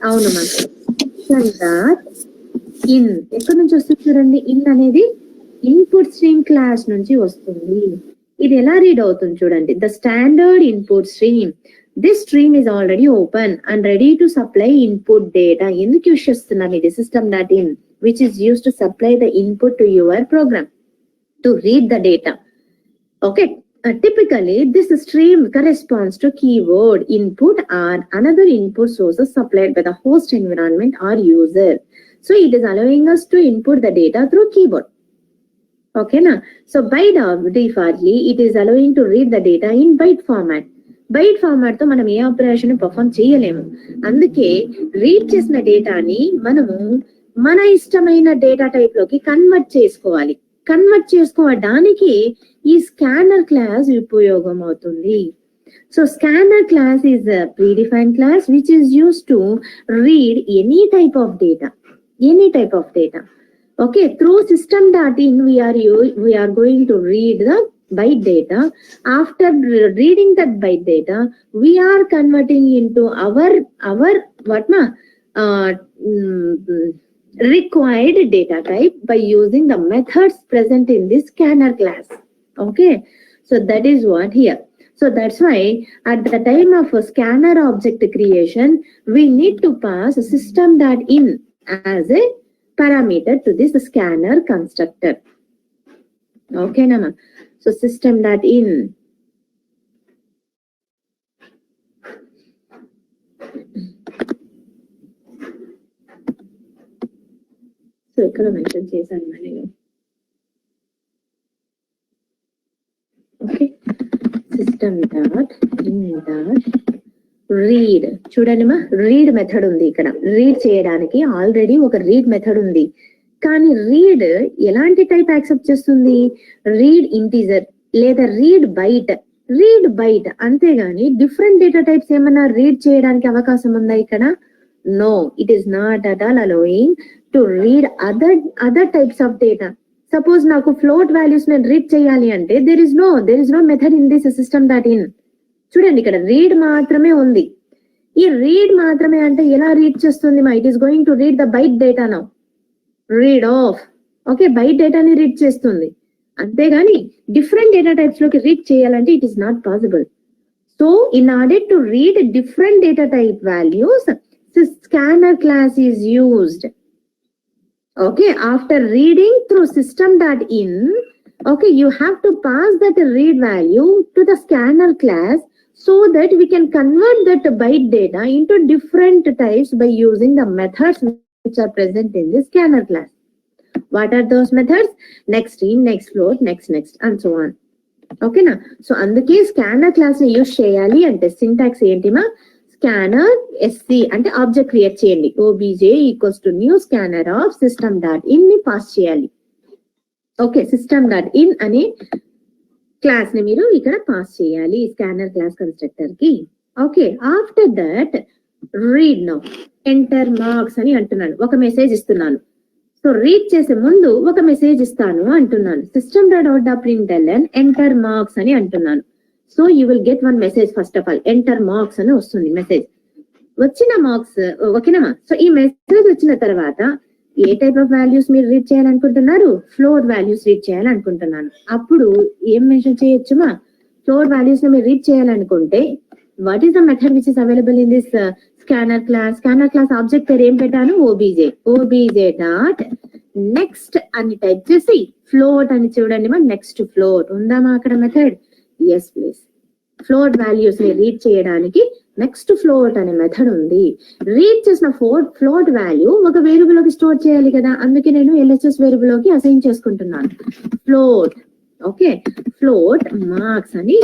అవును మా సిస్టమ్ డాట్ ఇన్ ఎక్కడి నుంచి వస్తుంది చూడండి, ఇన్ అనేది ఇన్పుట్ స్ట్రీమ్ క్లాస్ నుంచి వస్తుంది. ఇది ఎలా రీడ్ అవుతుంది చూడండి, the standard input stream, this stream is already open and ready to supply input data. ఎందుకు యూజ్ చేస్తున్నాం ఇది system dot in, which is use to supply the input to your program to read the data. Okay, typically this stream corresponds to keyword input or another input sources supplied by the host environment or user. So it is allowing us to input the data through keyboard. Okay na? So by defaultly it is allowing to read the data in byte format. Byte format తో మనం ఏ operation perform చేయలేము. అందుకే read చేసిన డేటాని మనము మన ఇష్టమైన data type లోకి కన్వర్ట్ చేసుకోవాలి. కన్వర్ట్ చేసుకోవడానికి ఈ స్కానర్ క్లాస్ ఉపయోగం అవుతుంది. So scanner class is a predefined class which is used to read any type of data. Okay, through system.in we are going to read the byte data. After reading that byte data, we are converting into our what na required data type by using the methods present in this scanner class. Okay, so that is what here. So that's why at the time of a scanner object creation, we need to pass system.in as a parameter to this scanner constructor. Okay, Nama. So system.in. So ఇక్కడ mention చేశాను నేను. Okay, system dot in dot read, చూడండి మా read method ఉంది ఇక్కడ. Read చేయడానికి already ఒక read method ఉంది, కానీ రీడ్ ఎలాంటి టైప్ యాక్సెప్ట్ చేస్తుంది, రీడ్ ఇంటీజర్ లేదా రీడ్ బైట్ అంతేగాని డిఫరెంట్ డేటా టైప్స్ ఏమన్నా రీడ్ చేయడానికి అవకాశం ఉందా ఇక్కడ? No, it is not at all allowing to read other types of data. Suppose నాకు ఫ్లోట్ వాల్యూస్ నేను రీడ్ చేయాలి అంటే there is no method in this system dot in. చూడండి ఇక్కడ రీడ్ మాత్రమే ఉంది. ఈ రీడ్ మాత్రమే అంటే ఎలా రీడ్ చేస్తుంది మా? It is going to read the byte data now, read off. Okay, byte డేటాని రీడ్ చేస్తుంది, అంతేగాని డిఫరెంట్ డేటా టైప్స్ లోకి రీడ్ చేయాలంటే it is not possible. So in order to read different data type values, scanner class is used. Okay, after reading through system.in, okay, you have to pass that read value to the scanner class so that we can convert that byte data into different types by using the methods which are present in the scanner class. What are those methods? Next in, next float, next, and so on. Okay na? So అందుకే scanner class ని use చేయాలి అంటే syntax ఏంటిమా, scanner SC అంటే object create చేయండి, OBJ equals to new scanner of system dot in ని pass చేయాలి. Okay, system dot in అనే class ని మీరు ఇక్కడ పాస్ చేయాలి స్కానర్ క్లాస్ కన్స్ట్రక్టర్ కి. Okay, after that read now enter marks అని అంటున్నాను, ఒక మెసేజ్ ఇస్తున్నాను. సో రీడ్ చేసే ముందు ఒక మెసేజ్ ఇస్తాను అంటున్నాను, system dot out dot println enter marks అని అంటున్నాను. So you will get one message, first of all enter marks అని వస్తుంది మెసేజ్. వచ్చిన మార్క్స్ ఓకేనా. సో ఈ మెసేజ్ వచ్చిన తర్వాత ఏ టైప్ ఆఫ్ వాల్యూస్ మీరు రీడ్ చేయాలనుకుంటున్నారు, ఫ్లోట్ వాల్యూస్ రీడ్ చేయాలనుకుంటున్నాను. అప్పుడు ఏం మెన్షన్ చేయొచ్చుమా, ఫ్లోట్ వాల్యూస్ ని మీరు రీడ్ చేయాలనుకుంటే what is the method which is available in this scanner class. Scanner class object పేరు ఏం పెట్టాను, ఓబీజే డాట్ నెక్స్ట్ అని టైప్ చేసి ఫ్లోట్ అని చూడండి మా, నెక్స్ట్ ఫ్లోట్ ఉందామా అక్కడ method? Yes please. Float values ని రీడ్ చేయడానికి నెక్స్ట్ ఫ్లోట్ అనే మెథడ్ ఉంది. రీడ్ చేసిన ఫ్లోట్ వాల్యూ ఒక వేరియబుల్ లోకి స్టోర్ చేయాలి కదా, అందుకే నేను ఎల్హెచ్ఎస్ వేరియబుల్ లోకి అసైన్ చేసుకుంటున్నాను ఫ్లోట్. ఓకే, ఫ్లోట్ మార్క్స్ అని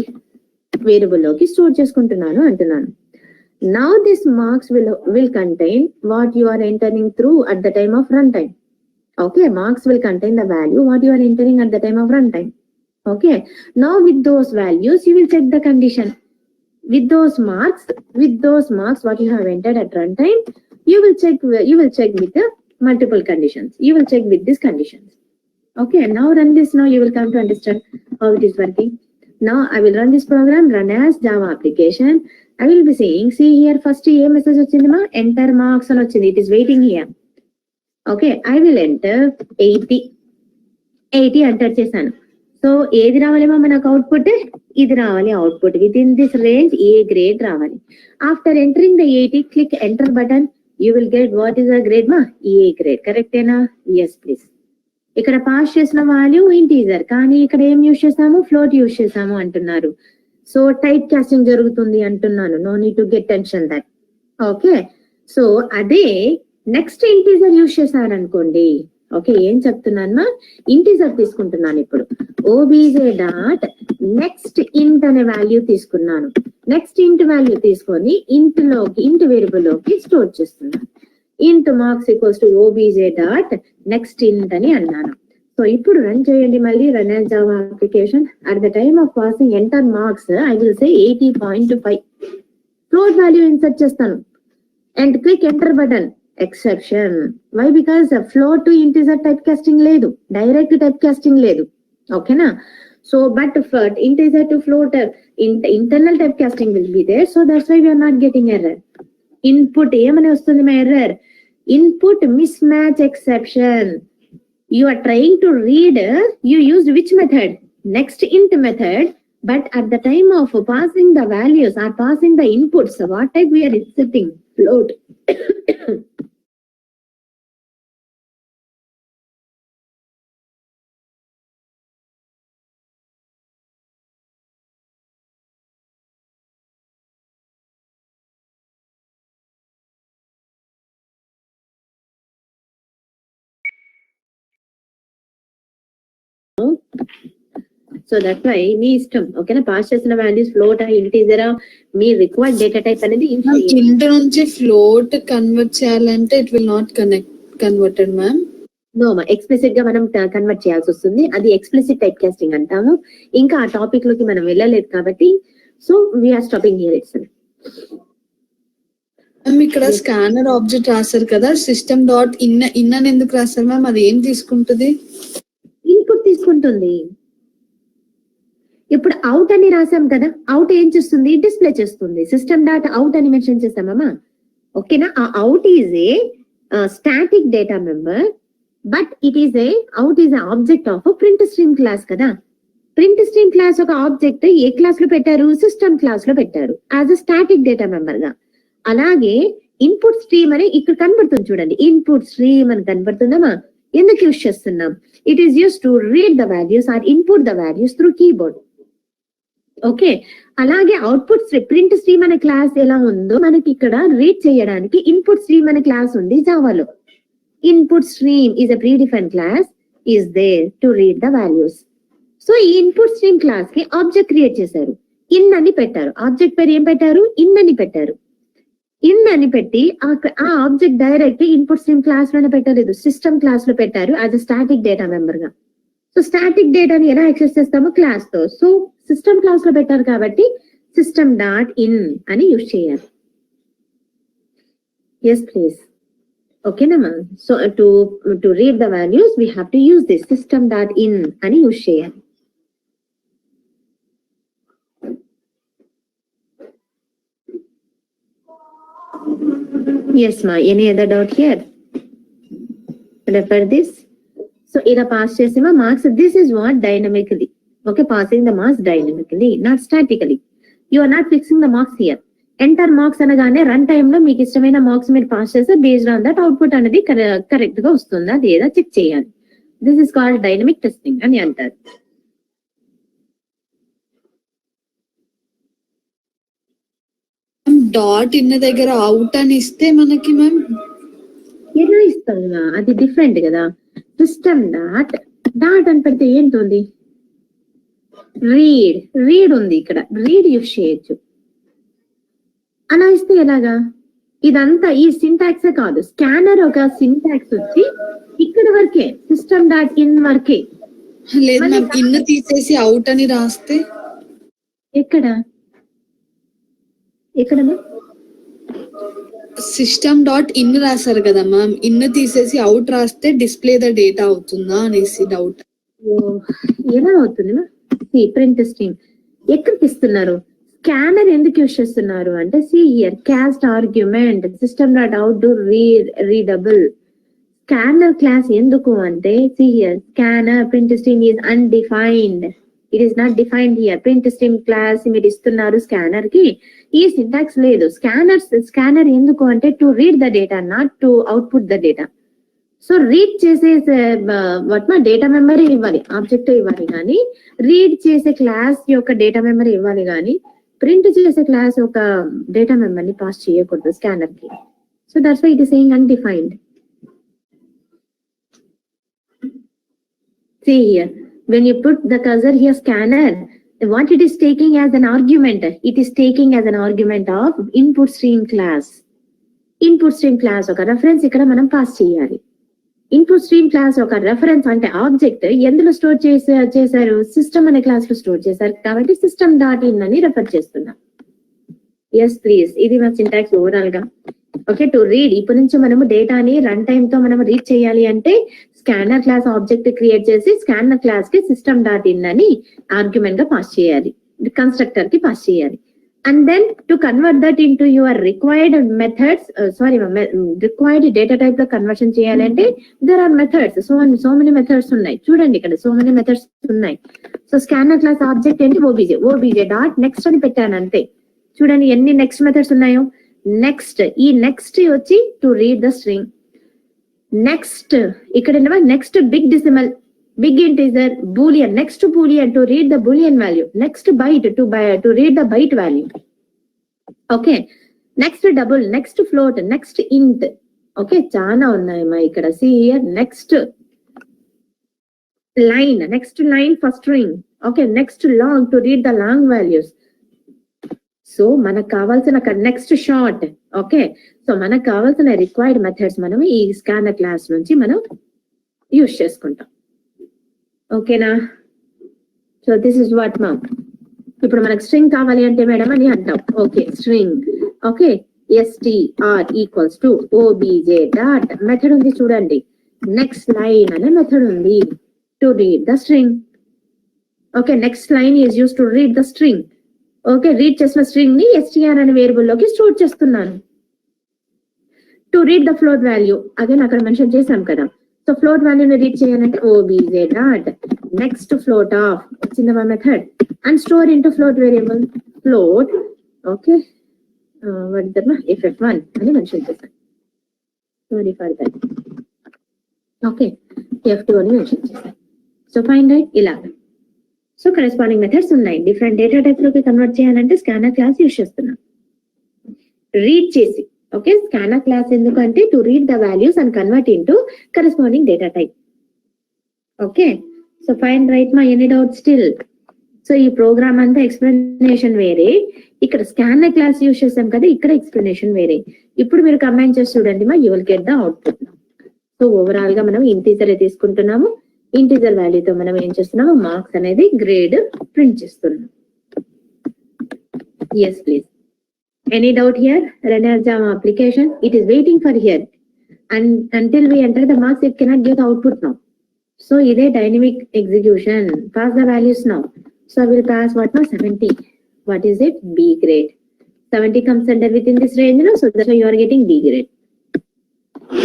వేరియబుల్ లోకి స్టోర్ చేసుకుంటున్నాను అంటున్నాను. Now this marks will contain what you are entering through at the time of runtime. Okay, marks will contain the value what you are entering at the time of runtime. Okay, now with those values you will check the condition. With those marks what you have entered at runtime, you will check with the multiple conditions. You will check with these conditions. Okay, now run this. Now you will come to understand how it is working. Now I will run this program, run as Java application. I will be saying, see here, first ఏ message వచ్చింది మా, enter marks అని వచ్చింది. It is waiting here. Okay, I will enter 80 enter చేశాను. సో ఏది రావాలేమో మనకు అవుట్పుట్, ఇది రావాలి output. Within this range A grade రావాలి. After entering the 80 click enter button, you will get what is the grade మా, ఏ గ్రేడ్. కరెక్టేనా? Yes please. ఇక్కడ పాస్ చేసిన వాల్యూ ఇంటీజర్, కానీ ఇక్కడ ఏం యూజ్ చేసాము, ఫ్లోట్ యూజ్ చేసాము అంటున్నారు. సో టైప్ కాస్టింగ్ జరుగుతుంది అంటున్నాను, no need to get tension that. Okay, so అదే నెక్స్ట్ ఇంటీజర్ యూజ్ చేశారనుకోండి. ఓకే, ఏం చెప్తున్నాను మా, ఇంటీజర్ తీసుకుంటున్నాను ఇప్పుడు. ఓబీజే డాట్ నెక్స్ట్ ఇంట్ అనే వాల్యూ తీసుకున్నాను. నెక్స్ట్ ఇంట్ వాల్యూ తీసుకొని ఇంట్ వేరియబుల్ లోకి స్టోర్ చేస్తున్నాను. Int marks equals to OBJ dot next int అని అన్నాను. సో ఇప్పుడు రన్ చేయండి మళ్ళీ, run as Java application. At the time of passing enter marks I will say 80.5. Float value insert చేస్తాను and click enter button. Exception, why? Because float to integer type casting లేదు, direct type casting లేదు. ఓకేనా? So but integer to float internal type casting will be there. So that's why we are not getting error. Input ఏమని వస్తుంది మా error? Input miss match exception. You are trying to read, you used which method? Next int method, but at the time of passing the values or passing the inputs, what type we are inserting? Float. So that why మీ ఇష్టం. ఓకేనా, pass చేసిన values float ఇంటీజరా, మీ required data type అనేది ఇంటి నుంచి float convert చేయాలంటే it will not converted ma'am. No మా, ఎక్స్ప్లిసిట్ గా మనం కన్వర్ట్ చేయాల్సి వస్తుంది. అది ఎక్స్ప్లిసిట్ టైప్ కాస్టింగ్ అంటాము. ఇంకా ఆ టాపిక్ లోకి మనం వెళ్ళలేదు కాబట్టి so we're stopping here it's. Ma'am ఇక్కడ స్కానర్ ఆబ్జెక్ట్ రాశారు కదా, సిస్టమ్ డాట్ ఇన్ అని ఎందుకు రాశారు మ్యామ్? అది ఏం తీసుకుంటుంది? ఇన్పుట్ తీసుకుంటుంది. ఇప్పుడు అవుట్ అని రాసాం కదా, అవుట్ ఏం చేస్తుంది, డిస్ప్లే చేస్తుంది. సిస్టమ్ డాట్ అవుట్ అని మెన్షన్ చేసామమ్మా. ఓకేనా, ఆ out is a static data member, but it is A out is object of print stream class కదా. ప్రింట్ స్ట్రీమ్ క్లాస్ ఒక ఆబ్జెక్ట్ ఏ క్లాస్ లో పెట్టారు, సిస్టమ్ క్లాస్ లో పెట్టారు as a static data member గా. అలాగే ఇన్పుట్ స్ట్రీమ్ అని ఇక్కడ కనబడుతుంది చూడండి, ఇన్పుట్ స్ట్రీమ్ అని కనబడుతుందమ్మా. ఎందుకు యూజ్ చేస్తున్నాం? It is use to read the values or input the values through keyboard. Okay, అలాగే అవుట్పుట్ స్ట్రీమ్, ప్రింట్ స్ట్రీమ్ అనే క్లాస్ ఎలా ఉందో మనకి ఇక్కడ రీడ్ చేయడానికి ఇన్పుట్ స్ట్రీమ్ అనే క్లాస్ ఉంది జావాలో. Input stream is a predefined class is there to read the values. So ఈ ఇన్పుట్ స్ట్రీమ్ క్లాస్ కి ఆబ్జెక్ట్ క్రియేట్ చేశారు, ఇన్ అని పెట్టారు. ఆబ్జెక్ట్ పేరు ఏం పెట్టారు? ఇన్ అని పెట్టారు. ఇన్ అని పెట్టి ఆ object direct input stream class లోనే పెట్టలేదు, సిస్టమ్ క్లాస్ లో పెట్టారు as a static data member గా. సో స్టాటిక్ డేటాని ఎలా యాక్సెస్ చేస్తామో క్లాస్ తో, సో సిస్టమ్ క్లాస్ లో పెట్టారు కాబట్టి సిస్టమ్ డాట్ ఇన్ అని యూజ్ చేయాలి. Yes please. ఓకేనా? So to read the values we have to use this system dot in అని యూజ్ చేయాలి. Yes, ma. Any other doubt here? Refer this. So, ila pass chesima marks. This is what dynamically. Okay, passing the marks dynamically, not statically. You are not fixing the marks here. Enter marks అనగానే run time లో మీకు ఇష్టమైన marks మీరు pass చేస్తే based on that output అనేది correct గా వస్తుందా లేదా చెక్ చేయాలి. This is called dynamic testing అని అంటారు. డాట్ ఇన్ దగ్గర అవుట్ అని ఇస్తే మనకి మ్యామ్ ఎలా ఇస్తాం? అది డిఫరెంట్ కదా. సిస్టమ్ డాట్ డాట్ అని పెడితే ఏంటుంది? రీడ్ ఉంది ఇక్కడ, రీడ్ యూజ్ చేయొచ్చు. అలా ఇస్తే ఎలాగా? ఇదంతా ఈ సింటాక్సే కాదు, స్కానర్ ఒక సింటాక్స్ వచ్చి ఇక్కడ వరకే, సిస్టమ్ డాట్ ఇన్ వరకే. లేదు మ్యామ్, ఇన్ తీసేసి అవుట్ అని రాస్తే ఎక్కడ సిస్టమ్ డాట్ ఇన్ రాశారు కదా మ్యామ్, ఇన్ తీసేసి అవుట్ రాస్తే డిస్ప్లే ద డేటా అవుతుందా అనేసి డౌట్. ఎలా అవుతుంది? ప్రింట్ స్ట్రీమ్ ఎక్కడికి ఇస్తున్నారు? స్కానర్ ఎందుకు యూజ్ చేస్తున్నారు అంటే, see here caste argument system dot out do readable. Scanner class ఎందుకు అంటే, see here scanner print stream is undefined, it is not defined here. Print stream class మీరు ఇస్తున్నారు స్కానర్ కి, ఈ సింటాక్స్ లేదు. స్కానర్ ఎందుకు అంటే to read the data, not to output the data. So read చేసే డేటా మెమరీ ఇవ్వాలి, object ఇవ్వాలి, కానీ రీడ్ చేసే క్లాస్ యొక్క డేటా మెమరీ ఇవ్వాలి, కానీ ప్రింట్ చేసే క్లాస్ ఒక డేటా మెమరీని పాస్ చేయకూడదు స్కానర్ కి. So that's why it is saying undefined. See here, when you put the cursor here, scanner, what it is taking as an argument, it is taking as an argument of input stream class. Input stream class ఒక reference ఇక్కడ మనం pass చేయాలి. Input stream class ఒక reference అంటే object ఎందులో store చేశారు? System అనే class లో స్టోర్ చేశారు కాబట్టి సిస్టమ్ డాట్ ఇన్ అని రెఫర్ చేస్తున్నా. ఎస్ ప్లీజ్, ఇది మా సింటాక్స్ ఓవరాల్ గా. ఓకే, టు రీడ్ ఇప్పటి నుంచి మనము డేటాని రన్ టైమ్ తో మనం రీడ్ చేయాలి అంటే స్కానర్ క్లాస్ ఆబ్జెక్ట్ క్రియేట్ చేసి స్కానర్ క్లాస్ కి సిస్టమ్ డాట్ ఇన్ అని ఆర్గ్యుమెంట్ గా పాస్ చేయాలి, కన్స్ట్రక్టర్ కి పాస్ చేయాలి. And then to convert that into your required methods, required data type లో కన్వర్షన్ చేయాలంటే there are methods, so many methods ఉన్నాయి. చూడండి ఇక్కడ so many methods ఉన్నాయి. సో స్కానర్ క్లాస్ ఆబ్జెక్ట్ ఏంటి? obj డాట్ నెక్స్ట్ అని పెట్టాను అంతే. చూడండి ఎన్ని నెక్స్ట్ మెథడ్స్ ఉన్నాయో. నెక్స్ట్, ఈ నెక్స్ట్ వచ్చి to read the string. Next ఇక్కడ next big decimal, big integer, boolean, next boolean to read the boolean value, next byte to read the byte value. Okay, next double, next float, next int. Okay, chaana unnai ma ikkada. See here, next line for string. Okay, next long to read the long values. So manaku kavalsina next short. Okay, so manaku kavalsina required methods manam ee scanner class nunchi manam use cheskuntam. ఓకేనా? So this is what మా. ఇప్పుడు మనకు string కావాలి అంటే madam అని అంటాం. Okay, string. Okay, str equals to obj dot method ఉంది చూడండి, నెక్స్ట్ లైన్ అనే మెథడ్ ఉంది to read the string. Okay, next line is use to read the string. Okay, read చేసిన స్ట్రింగ్ ని str అనే వేరియబుల్ లోకి స్టోర్ చేస్తున్నాను. To read the float value again అక్కడ మెన్షన్ చేశాం కదా. సో ఫ్లోట్ వాల్యూని రీడ్ చేయాలంటే obj dot next float of వచ్చింది మా method and store into float variable float. Okay, ff1 అని మెన్షన్ చేశాను. Sorry for that. Okay, F2 అని మెన్షన్ చేశారు. సో ఫైన్ రైట్ ఇలా. సో కరెస్పాండింగ్ మెథడ్స్ ఉన్నాయి. డిఫరెంట్ డేటా టైప్ లోకి కన్వర్ట్ చేయాలంటే స్కానర్ క్లాస్ యూజ్ చేస్తున్నాం. రీడ్ చేసి, ఓకే, స్కానర్ క్లాస్ ఎందుకంటే to read the values and convert into corresponding data type. Okay, so fine right మా any doubt still. So ఈ programme అంతా explanation వేరే, ఇక్కడ స్కానర్ క్లాస్ యూజ్ చేసాం కదా, ఇక్కడ ఎక్స్ప్లెనేషన్ వేరే. ఇప్పుడు మీరు కంబైన్ చేసి చూడండి మా, you will get the output. So overall గా మనం ఇంటీజర్ తీసుకుంటున్నాము. ఇంటీజర్ వాల్యూతో మనం ఏం చేస్తున్నాము, మార్క్స్ అనేది గ్రేడ్ ప్రింట్ చేస్తున్నాం. Yes please. Any doubt here? Run as Java application. It is waiting for here. And until we enter the marks, it cannot give the output now. So ఇదే dynamic execution. Pass the values now. So I will pass what now? 70. What is it? B grade. 70 comes under within this range, no? So that's why you are getting B grade.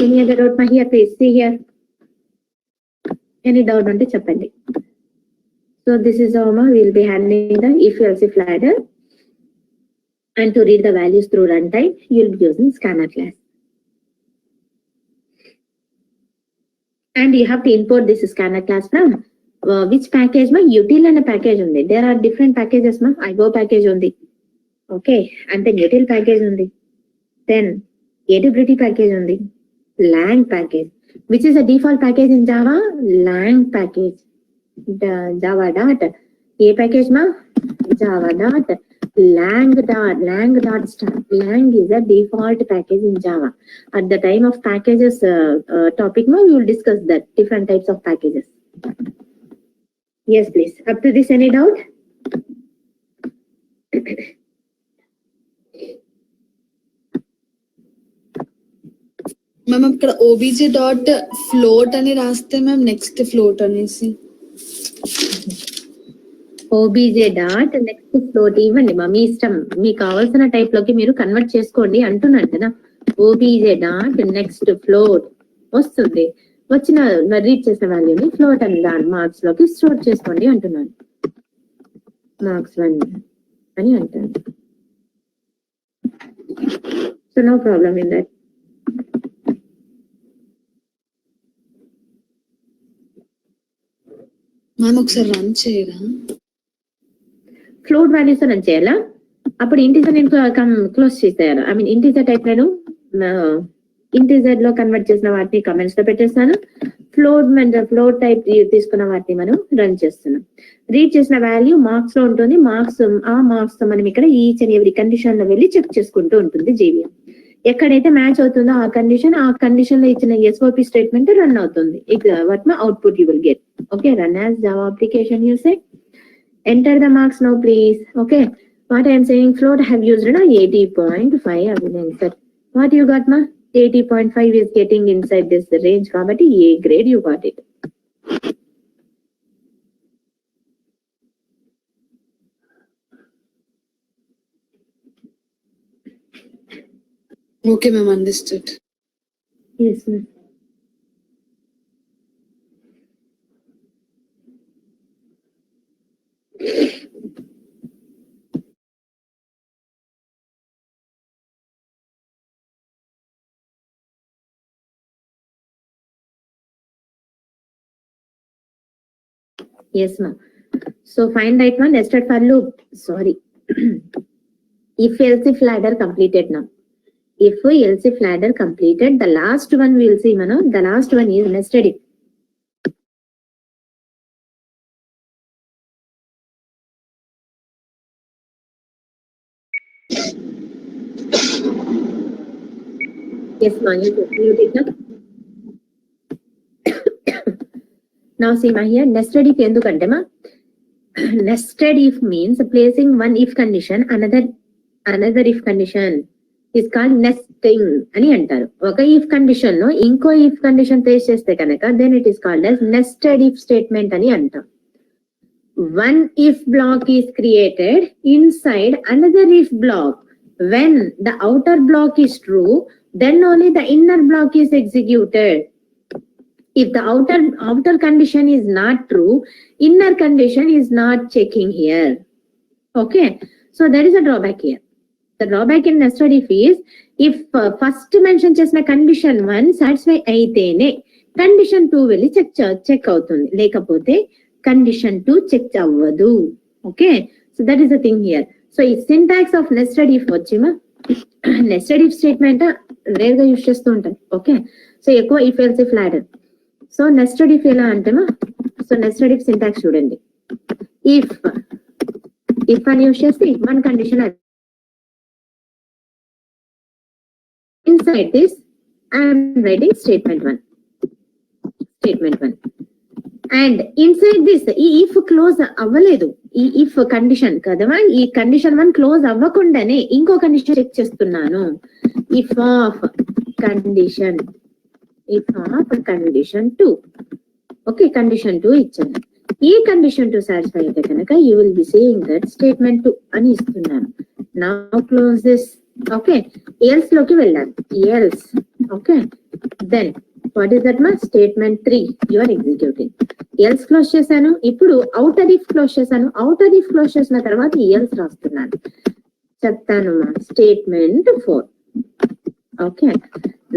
Any other doubt ma here? Please see here. Any doubt ante cheppandi. So this is how we will be handling the if else if ladder. And to read the values through runtime, you will be using scanner class. And you have to import this scanner class from which package ma? Util and a package undi. There are different packages ma. IGO package undi. Okay, and then util package undi. Then AWT package undi. Lang package, which is a default package in Java. Lang package. Java dot. A package ma? Java dot. Lang dot start. Lang is a default package in Java. At the time of packages topic, we will discuss that different types of packages. Yes, please. Up to this, any doubt? Ma'am ఇక్కడ OBJ dot float అని రాస్తే ma'am next float అనేసి OBJ dot next float ఇవ్వండి మా, మీ ఇష్టం, మీకు కావాల్సిన type లోకి మీరు కన్వర్ట్ చేసుకోండి అంటున్నాను కదా. ఓబీజే డాట్ నెక్స్ట్ ఫ్లోట్ వస్తుంది, వచ్చిన రీడ్ చేసిన వాల్యూని ఫ్లోట్ అని దాని మార్క్స్ లోకి స్టోర్ చేసుకోండి అంటున్నాను. మార్క్స్ 1 అని అంటాను. So no problem in that. Ma'am ఒకసారి రన్ చేయరా? ఫ్లోట్ వాల్యూస్ రన్ చేయాలా? అప్పుడు ఇంటీజర్ నేను క్లోజ్ చేసేయాలి. ఐ మీన్ ఇంటీజర్ టైప్ నేను ఇంటీజర్ లో కన్వర్ట్ చేసిన వాటిని కమెంట్స్ లో పెట్టేస్తాను. ఫ్లోట్ టైప్ తీసుకున్న వాటిని మనం రన్ చేస్తున్నాం. రీడ్ చేసిన వాల్యూ మార్క్స్ లో ఉంటుంది. ఆ మార్క్స్ తో మనం ఇక్కడ ఈచ్ అండ్ ఎవ్రీ కండిషన్ లో వెళ్ళి చెక్ చేసుకుంటూ ఉంటుంది JVM. ఎక్కడైతే మ్యాచ్ అవుతుందో ఆ కండిషన్ లో ఇచ్చిన SOP స్టేట్మెంట్ రన్ అవుతుంది. What my output you will get. Okay, run as Java application you say. Enter the marks now, please. Okay, what I am saying, float I have used 80.5. I will answer. What you got, ma? 80.5 is getting inside this range. Kabatti A grade you got it. Okay ma'am, understood. Yes, ma'am. Yes, ma'am. So find right one nested for loop. Sorry. If else if ladder completed now. If else if ladder completed, the last one we will see, mano. The last one is nested if. Yes, ma'am. You take that. Now see ma here, nested if endukante ma, nested if means placing one if condition, another if condition is called nesting అని అంటారు. ఒక if condition లో ఇంకో if condition place చేస్తే కనుక then it is called as nested if statement అని అంటాం. One if block is created inside another if block. When the outer block is true, then only the inner block is executed. If the outer condition is not true, inner condition is not checking here. Okay, so there is a drawback here. The drawback in nested if is, if first mention chesina condition 1 satisfy aitene condition 2 వెళ్ళి check అవుతుంది, లేకపోతే condition 2 check అవ్వదు. Okay, so that is the thing here. So ఈ syntax of nested if వచ్చిమా, nested if statement rare గా use చేస్తూ ఉంటారు. Okay, so ఎక్కువ if else if ladder. So nested if ఎలా అంటేమా, సో నెస్టెడ్ ఇఫ్ సింటాక్స్ చూడండి. ఇఫ్ అని యూజ్ చేసి one condition, inside this I am writing statement 1 and inside this ఈ if క్లోజ్ అవ్వలేదు, ఈ if కండిషన్ కదవా, ఈ కండిషన్ 1 క్లోజ్ అవ్వకుండానే ఇంకో కండిషన్ చెక్ చేస్తున్నాను. if of condition 2. Okay, condition 2 ఇచ్చాను. ఈ కండిషన్ 2 సాటిస్ఫై అయితే కనుక you will be saying that statement 2 అని ఇస్తున్నాను. Now close this. Okay, else లోకి వెళ్ళాను. Else okay, then what is that మా statement 3 you are executing. Else close చేశాను. ఇప్పుడు ఔటర్ ఇఫ్ క్లోజ్ చేశాను. ఔటర్ ఇఫ్ క్లోజ్ చేసిన తర్వాత ఎల్స్ రాస్తున్నాను. చెప్తాను మా statement 4. Okay,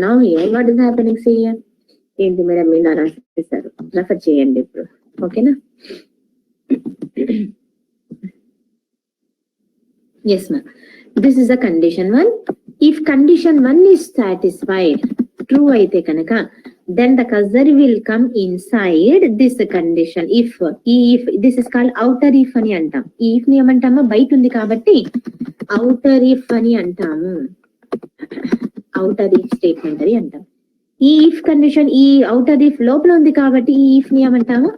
now here what is happening see here. ఏంటి మేడం ఇలా రాసేసారు, రెఫర్ చేయండి ఇప్పుడు. ఓకేనా, yes ma'am, this is the condition 1. if condition 1 is satisfied, true అయితే కనుక then the cursor will come inside this condition. if this is called outer if అని అంటాం. ఈ if ని ఏమంటామా, బయట ఉంది కాబట్టి outer if అని అంటాము. outer if స్టేట్మెంట్ అని అంటాం. ఈ if కండిషన్ ఈ outer if లోపల ఉంది కాబట్టి ఈ if ని ఏమంటాము,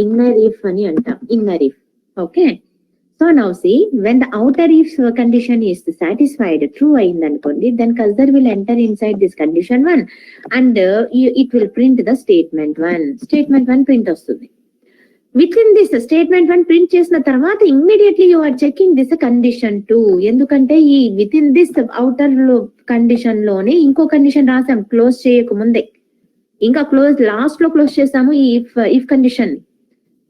inner if అని అంటాం. inner if. okay, so now see, when the outer if condition is satisfied, true అయిందనుకోండి, then cursor will enter inside this condition 1 and it will print the statement 1. statement 1 print వస్తుంది. within this statement 1 print చేసిన తర్వాత immediately you are checking this condition 2. ఎందుకంటే ఈ within this outer condition లోనే ఇంకో condition రాసాం close చేయక ముందే. ఇంకా క్లోజ్ లాస్ట్ లో క్లోజ్ చేసాము ఈ if condition.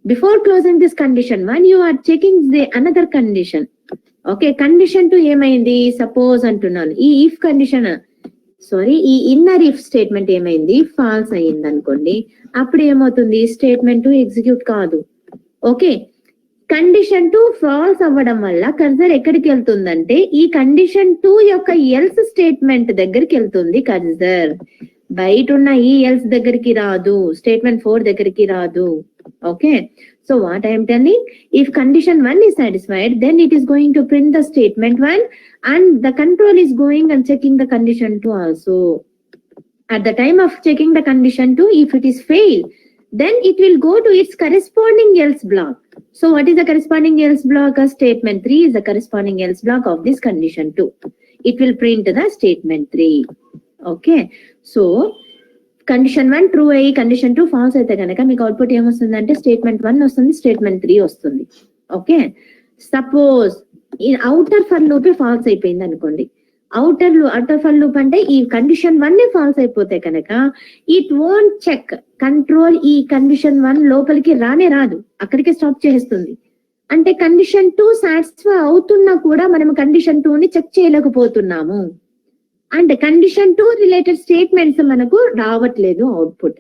Before closing this condition 1, you are checking the another condition. Okay, condition 2 ఏమైంది, సపోజ్ అంటున్నాను. ఈ if కండిషన్ ఈ ఇన్నర్ if స్టేట్మెంట్ ఏమైంది, ఫాల్స్ అయ్యింది అనుకోండి. అప్పుడు ఏమవుతుంది, స్టేట్మెంట్ 2 ఎగ్జిక్యూట్ కాదు. ఓకే, కండిషన్ 2 ఫాల్స్ అవ్వడం వల్ల కర్సర్ ఎక్కడికి వెళ్తుందంటే ఈ కండిషన్ 2 యొక్క ఎల్స్ స్టేట్మెంట్ దగ్గరికి వెళ్తుంది కర్సర్. బయట ఉన్న ఈ ఎల్స్ దగ్గరికి రాదు, స్టేట్మెంట్ 4 దగ్గరికి రాదు. Okay, so what I am telling, if condition 1 is satisfied, then it is going to print the statement 1 and the control is going and checking the condition 2 also. At the time of checking the condition 2, if it is failed, then it will go to its corresponding else block. So what is the corresponding else block? Statement 3 is the corresponding else block of this condition 2. It will print the statement 3. Okay, so condition 1 true అయ్యి condition 2 falls అయితే కనుక మీకు output ఏమొస్తుందంటే statement 1 వస్తుంది, statement 3 వస్తుంది. Okay, suppose ఈ outer for loop falls అయిపోయింది అనుకోండి. అవుటర్ ఫర్ లూప్ అంటే ఈ కండిషన్ 1 ఫాల్స్ అయిపోతే కనుక ఇట్ వోంట్ చెక్, కంట్రోల్ ఈ కండిషన్ 1 లోపలికి రాదు, అక్కడికి స్టాప్ చేస్తుంది. అంటే కండిషన్ 2 సాటిస్ఫై అవుతున్నా కూడా మనం కండిషన్ 2 ని చెక్ చేయలేకపోతున్నాము. అండ్ కండిషన్ 2 రిలేటెడ్ స్టేట్మెంట్స్ మనకు రావట్లేదు output.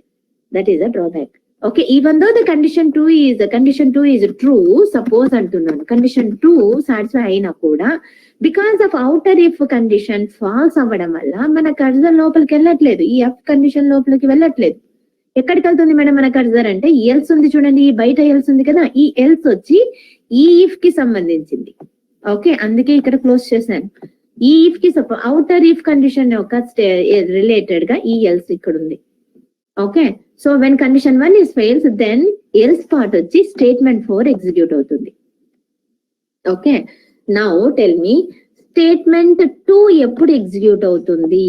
That is a drawback. Okay, even though the condition 2 is true, suppose అంటున్నాను కండిషన్ 2 సాటిస్ఫై అయినా కూడా because of outer if condition false అవ్వడం వల్ల మన కర్సర్ లోపలికి వెళ్ళట్లేదు, ఈ ఎఫ్ కండిషన్ లోపలికి వెళ్ళట్లేదు. ఎక్కడికి వెళ్తుంది మేడం మన కర్సర్ అంటే ఎల్స్ ఉంది చూడండి, ఈ బయట ఎల్స్ ఉంది కదా, ఈ ఎల్స్ వచ్చి ఈ ఇఫ్ కి సంబంధించింది. ఓకే, అందుకే ఇక్కడ క్లోజ్ చేశాను. ఈ ఇఫ్ కి అవుటర్ ఇఫ్ కండిషన్ యొక్క రిలేటెడ్ గా ఈ ఎల్స్ ఇక్కడ ఉంది. Okay, so when condition 1 is fails, then else part వచ్చి స్టేట్మెంట్ 4 ఎగ్జిక్యూట్ అవుతుంది. Okay, now tell me statement 2 ఎప్పుడు ఎగ్జిక్యూట్ అవుతుంది?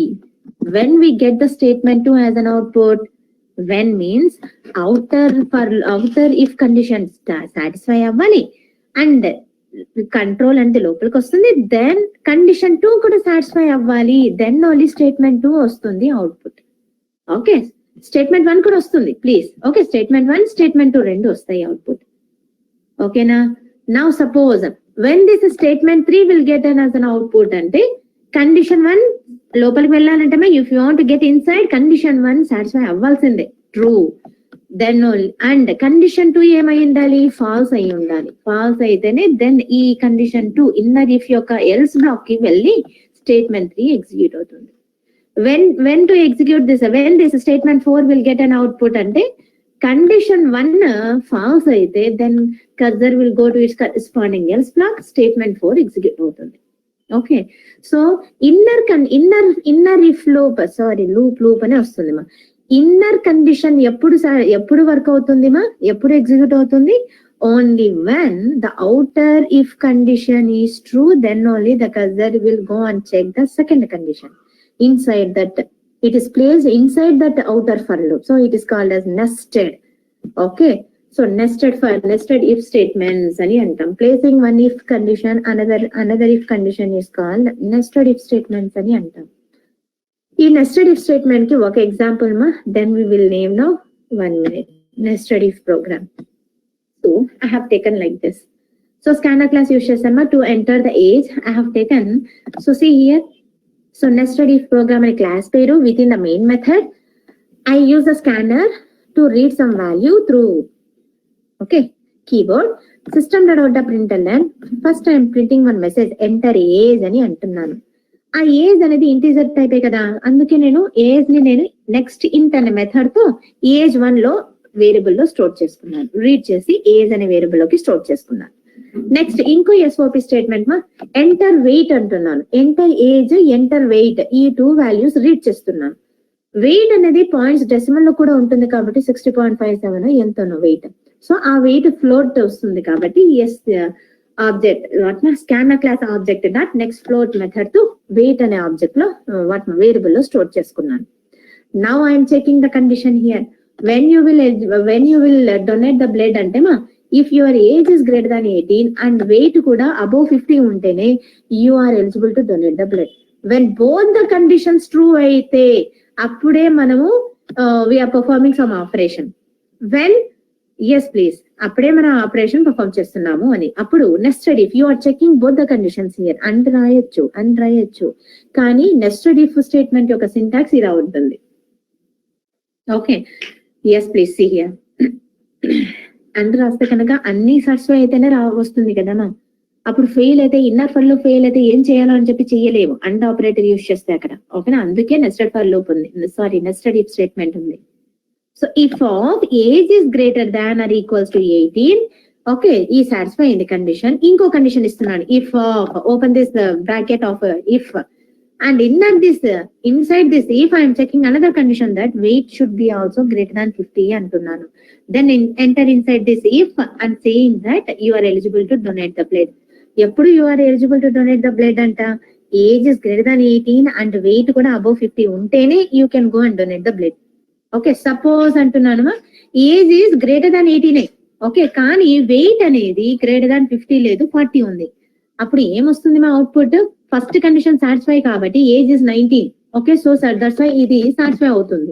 When we get the statement 2 as an output. When means outer if condition satisfy అవ్వాలి and control అంటే లోపలికి వస్తుంది, then condition 2 కూడా satisfy అవ్వాలి, దెన్ ఓన్లీ స్టేట్మెంట్ 2 వస్తుంది అవుట్పుట్. ఓకే, స్టేట్మెంట్ 1 కూడా వస్తుంది ప్లీజ్. ఓకే, స్టేట్మెంట్ 1 స్టేట్మెంట్ 2 రెండు వస్తాయి అవుట్పుట్. ఓకేనా, now suppose when this statement 3 will get as an output అంటే కండిషన్ 1 లోపలికి వెళ్ళాలంటే if you want get inside condition 1 satisfy అవ్వాల్సిందే. ట్రూ దెన్ అండ్ కండిషన్ 2 ఏమై ఉండాలి, ఫాల్స్ అయి ఉండాలి. ఫాల్స్ అయితేనే దెన్ ఈ కండిషన్ 2 ఇన్నర్ ఇఫ్ యొక్క ఎల్స్ బ్లాక్ కి వెళ్ళి స్టేట్మెంట్ 3 ఎగ్జిక్యూట్ అవుతుంది. when to execute this, when this statement 4 will get an output ante condition 1 false aithe then cursor will go to its corresponding else block, statement 4 execute avutundi. Okay, so inner if loop అని వస్తుంది మా. Inner condition ఎప్పుడు work అవుతుంది మా, ఎప్పుడు execute అవుతుంది, only when the outer if condition is true then only the cursor will go and check the second condition inside that. It is placed inside that outer for loop, so it is called as nested. Okay, so nested if statements ani antam. Placing one if condition, another if condition is called nested if statements ani antam. ఈ nested if statement ki oka example ma, then we will name now 1 minute nested if program. So I have taken like this. So scanner class use chesama to enter the age I have taken. So see here, so nested if program and class peru within the main method I use the scanner to read some value through okay keyboard system.out.println. first I am printing one message enter age అని అంటున్నాను. ఆ age అనేది integer టైపే కదా, అందుకే నేను age ని నేను నెక్స్ట్ ఇంట్ అనే మెథడ్ తో ఏజ్ 1 లో వేరియబుల్ లో స్టోర్ చేసుకున్నాను. రీడ్ చేసి ఏజ్ అనే వేరియబుల్ లోకి స్టోర్ చేసుకున్నాను. నెక్స్ట్ ఇంకో ఎస్ఓపి స్టేట్మెంట్ మా ఎంటర్ వెయిట్ అంటున్నాను. ఎంటర్ ఏజ్, ఎంటర్ వెయిట్, ఈ 2 వాల్యూస్ రీడ్ చేస్తున్నాను. వెయిట్ అనేది పాయింట్స్ డెసిమల్ లో కూడా ఉంటుంది కాబట్టి 60.57 ఎంతనో వెయిట్. సో ఆ వెయిట్ ఫ్లోట్ వస్తుంది కాబట్టి S object scanner class object dot next float method తో వెయిట్ అనే ఆబ్జెక్ట్ లో వేరియబుల్ లో స్టోర్ చేసుకున్నాను. Now I'm checking the condition here. when you will donate the blood అంటే మా if your age is greater than 18 and weight కూడా above 50 ఉంటేనే you are eligible to donate the blood. when both the conditions true అయితే అప్పుడే మనము we are performing some operation. when yes please అప్పుడే మనం operation perform చేస్తున్నాము అని. అప్పుడు nested if you are checking both the conditions here and రాయొచ్చు కానీ నెస్టెడ్ ఇఫ్ స్టేట్మెంట్ యొక్క సింటాక్స్ ఇలా ఉంటుంది. Okay, yes please see here. And రాస్తే కనుక అన్ని సాటిస్ఫై అయితేనే వస్తుంది కదా మా. అప్పుడు ఫెయిల్ అయితే ఇన్నర్ ఫర్ లో ఫెయిల్ అయితే ఏం చేయాలో అని చెప్పి చెయ్యలేము, అండ్ ఆపరేటర్ యూజ్ చేస్తే అక్కడ. ఓకేనా, అందుకే నెస్టెడ్ ఫర్ లూప్ ఉంది, సారీ నెస్టెడ్ ఇఫ్ స్టేట్మెంట్ ఉంది. So if of age is greater than or equals to 18, okay, ఈ satisfy in the condition. ఇంకో కండిషన్ ఇస్తున్నాను. if open this bracket of if and inside this if I am checking another condition that weight should be also greater than 50 అంటున్నాను. then enter inside this if and saying that you are eligible to donate the blood. ఎప్పుడు you are eligible to donate the blood అంట, age is greater than 18 and weight కూడా above 50 ఉంటేనే you can go and donate the blood. Okay, suppose అంటున్నాను age is greater than 18, okay, కానీ weight అనేది greater than 50 లేదు, 40 ఉంది. అప్పుడు ఏమొస్తుంది మా అవుట్పుట్? ఫస్ట్ కండిషన్ సాటిస్ఫై కాబట్టి age is 19, okay, so that's why ఇది సాటిస్ఫై అవుతుంది.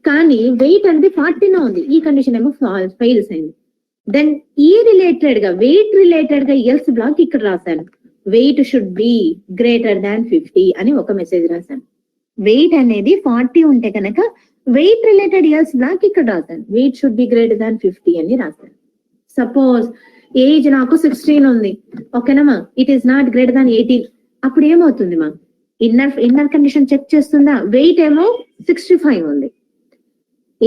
కానీ వెయిట్ అనేది 40 ఉంది, ఈ కండిషన్ ఏమో ఫెయిల్స్ అయింది. దెన్ ఈ రిలేటెడ్ గా వెయిట్ రిలేటెడ్ గా ఎల్స్ బ్లాక్ ఇక్కడ రాశాను. Weight should be greater than 50 అని ఒక మెసేజ్ రాశాను. వెయిట్ అనేది 40 ఉంటే కనుక వెయిట్ రిలేటెడ్ ఎల్స్ బ్లాక్ ఇక్కడ రాశాను. Weight should be greater than 50 అని రాశాను. సపోజ్ ఏజ్ నాకు 16 ఉంది, ఓకేనమ్మా, it is not greater than 18. అప్పుడు ఏమవుతుంది మా? ఇన్నర్ కండిషన్ చెక్ చేస్తుందా? వెయిట్ ఏమో 65 ఉంది,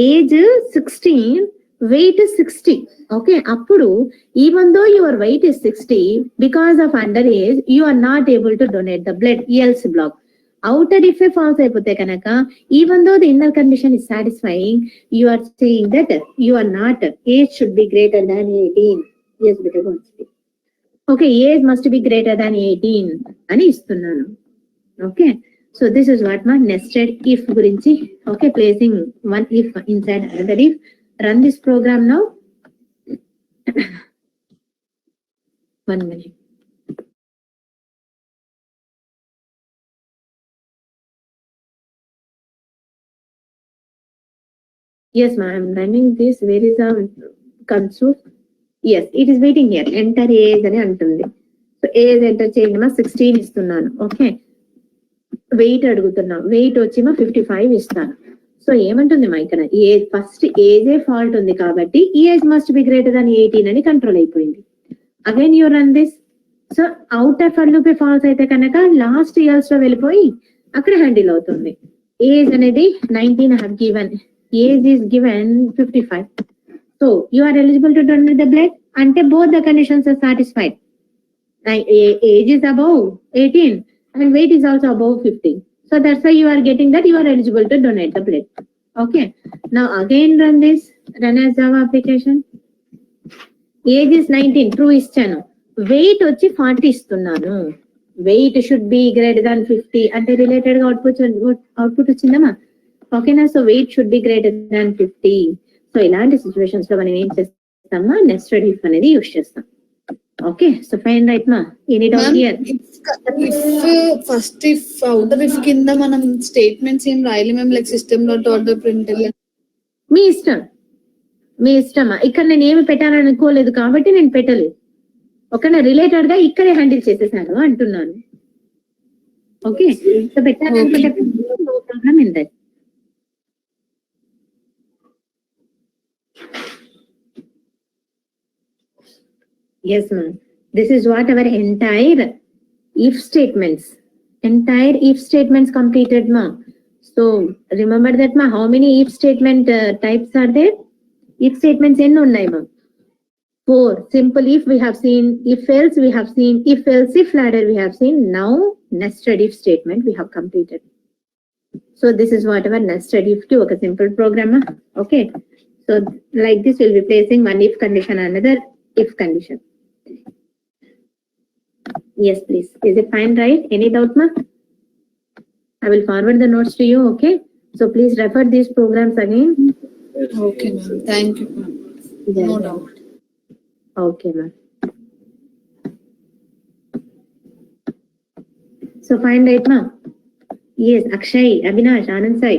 ఏజ్ 16, వెయిట్ 60, ఓకే. అప్పుడు even though your weight is 60, because of under age you are not able to donate the blood, else block. outer if false అయిపోతే కనుక even though the inner condition is satisfying, you are saying that you are not, age should be greater than 18. yes better okay, age must be greater than 18 అని ఇస్తున్నాను. okay, so this is what my nested if గురించి. okay, placing one if inside another if. run this program now. 1 minute. Yes, ma'am, I'm running this. Where is our console? Yes, it is waiting here. Enter age అని అంటుంది. So age enter చేయండి మా, 16 ఇస్తున్నాను. Okay, wait అడుగుతున్నా, wait వచ్చి మా 55 ఇస్తాను. So ఏమంటుంది మా ఇక్కడ ఫస్ట్ ఏజే ఫాల్ట్ ఉంది కాబట్టి age must be greater than 18 అని కంట్రోల్ అయిపోయింది. Again you run this. So outer for loop false అయితే కనుక లాస్ట్ ఇయర్స్ లో వెళ్ళిపోయి అక్కడ హ్యాండిల్ అవుతుంది. ఏజ్ అనేది 19 have given, age is given 55. So you are eligible to donate the blood అంటే both the conditions are satisfied. Age is above 18 and weight is also above 50. So that's why you are getting that you are eligible to donate the blood. Okay. Now again run this, run as Java application. Age is 19, true ఇచ్చాను. Weight వచ్చి 40 ఇస్తున్నాను. Weight should be greater than 50 అంటే related గా output వచ్చిందమ్మా. ఓకేనా? So weight should be greater than 50. So ఇలాంటి situations లో మనం ఏం చేస్తామా, నెస్టెడ్ ఇఫ్ అనేది యూస్ చేస్తాం. ఓకే, సో ఫైన్ రైట్ మా any doubt here? First if outer if కింద మనం స్టేట్మెంట్స్ ఏం రాయాలి మేము, like system dot order print. మీ ఇష్టం, మీ ఇష్టమా. ఇక్కడ నేను ఏమి పెట్టాలనుకోలేదు కాబట్టి నేను పెట్టలేదు. ఓకేనా? రిలేటెడ్ గా ఇక్కడే హ్యాండిల్ చేసేసాను అంటున్నాను. ఓకే, సో పెట్టాలనుకుంటే no problem in that. Yes, ma'am. This is what our entire if statements completed, ma'am. So remember that, ma'am. How many if statement types are there? If statements in unnai, ma'am. 4. Simple if we have seen, if else we have seen, if else if ladder we have seen. Now nested if statement we have completed. So this is what our nested if to a simple program, ma'am. Okay. So like this we'll be placing one if condition, another if condition. Yes, please. Is it fine, right? Any doubt, ma? I will forward the notes to you, okay? So please refer these programs again. Okay, ma'am. Thank you, ma'am. Yeah. No doubt. Okay, ma'am. So fine, right, ma? Yes, Akshay, Abhinash, Anand Sai.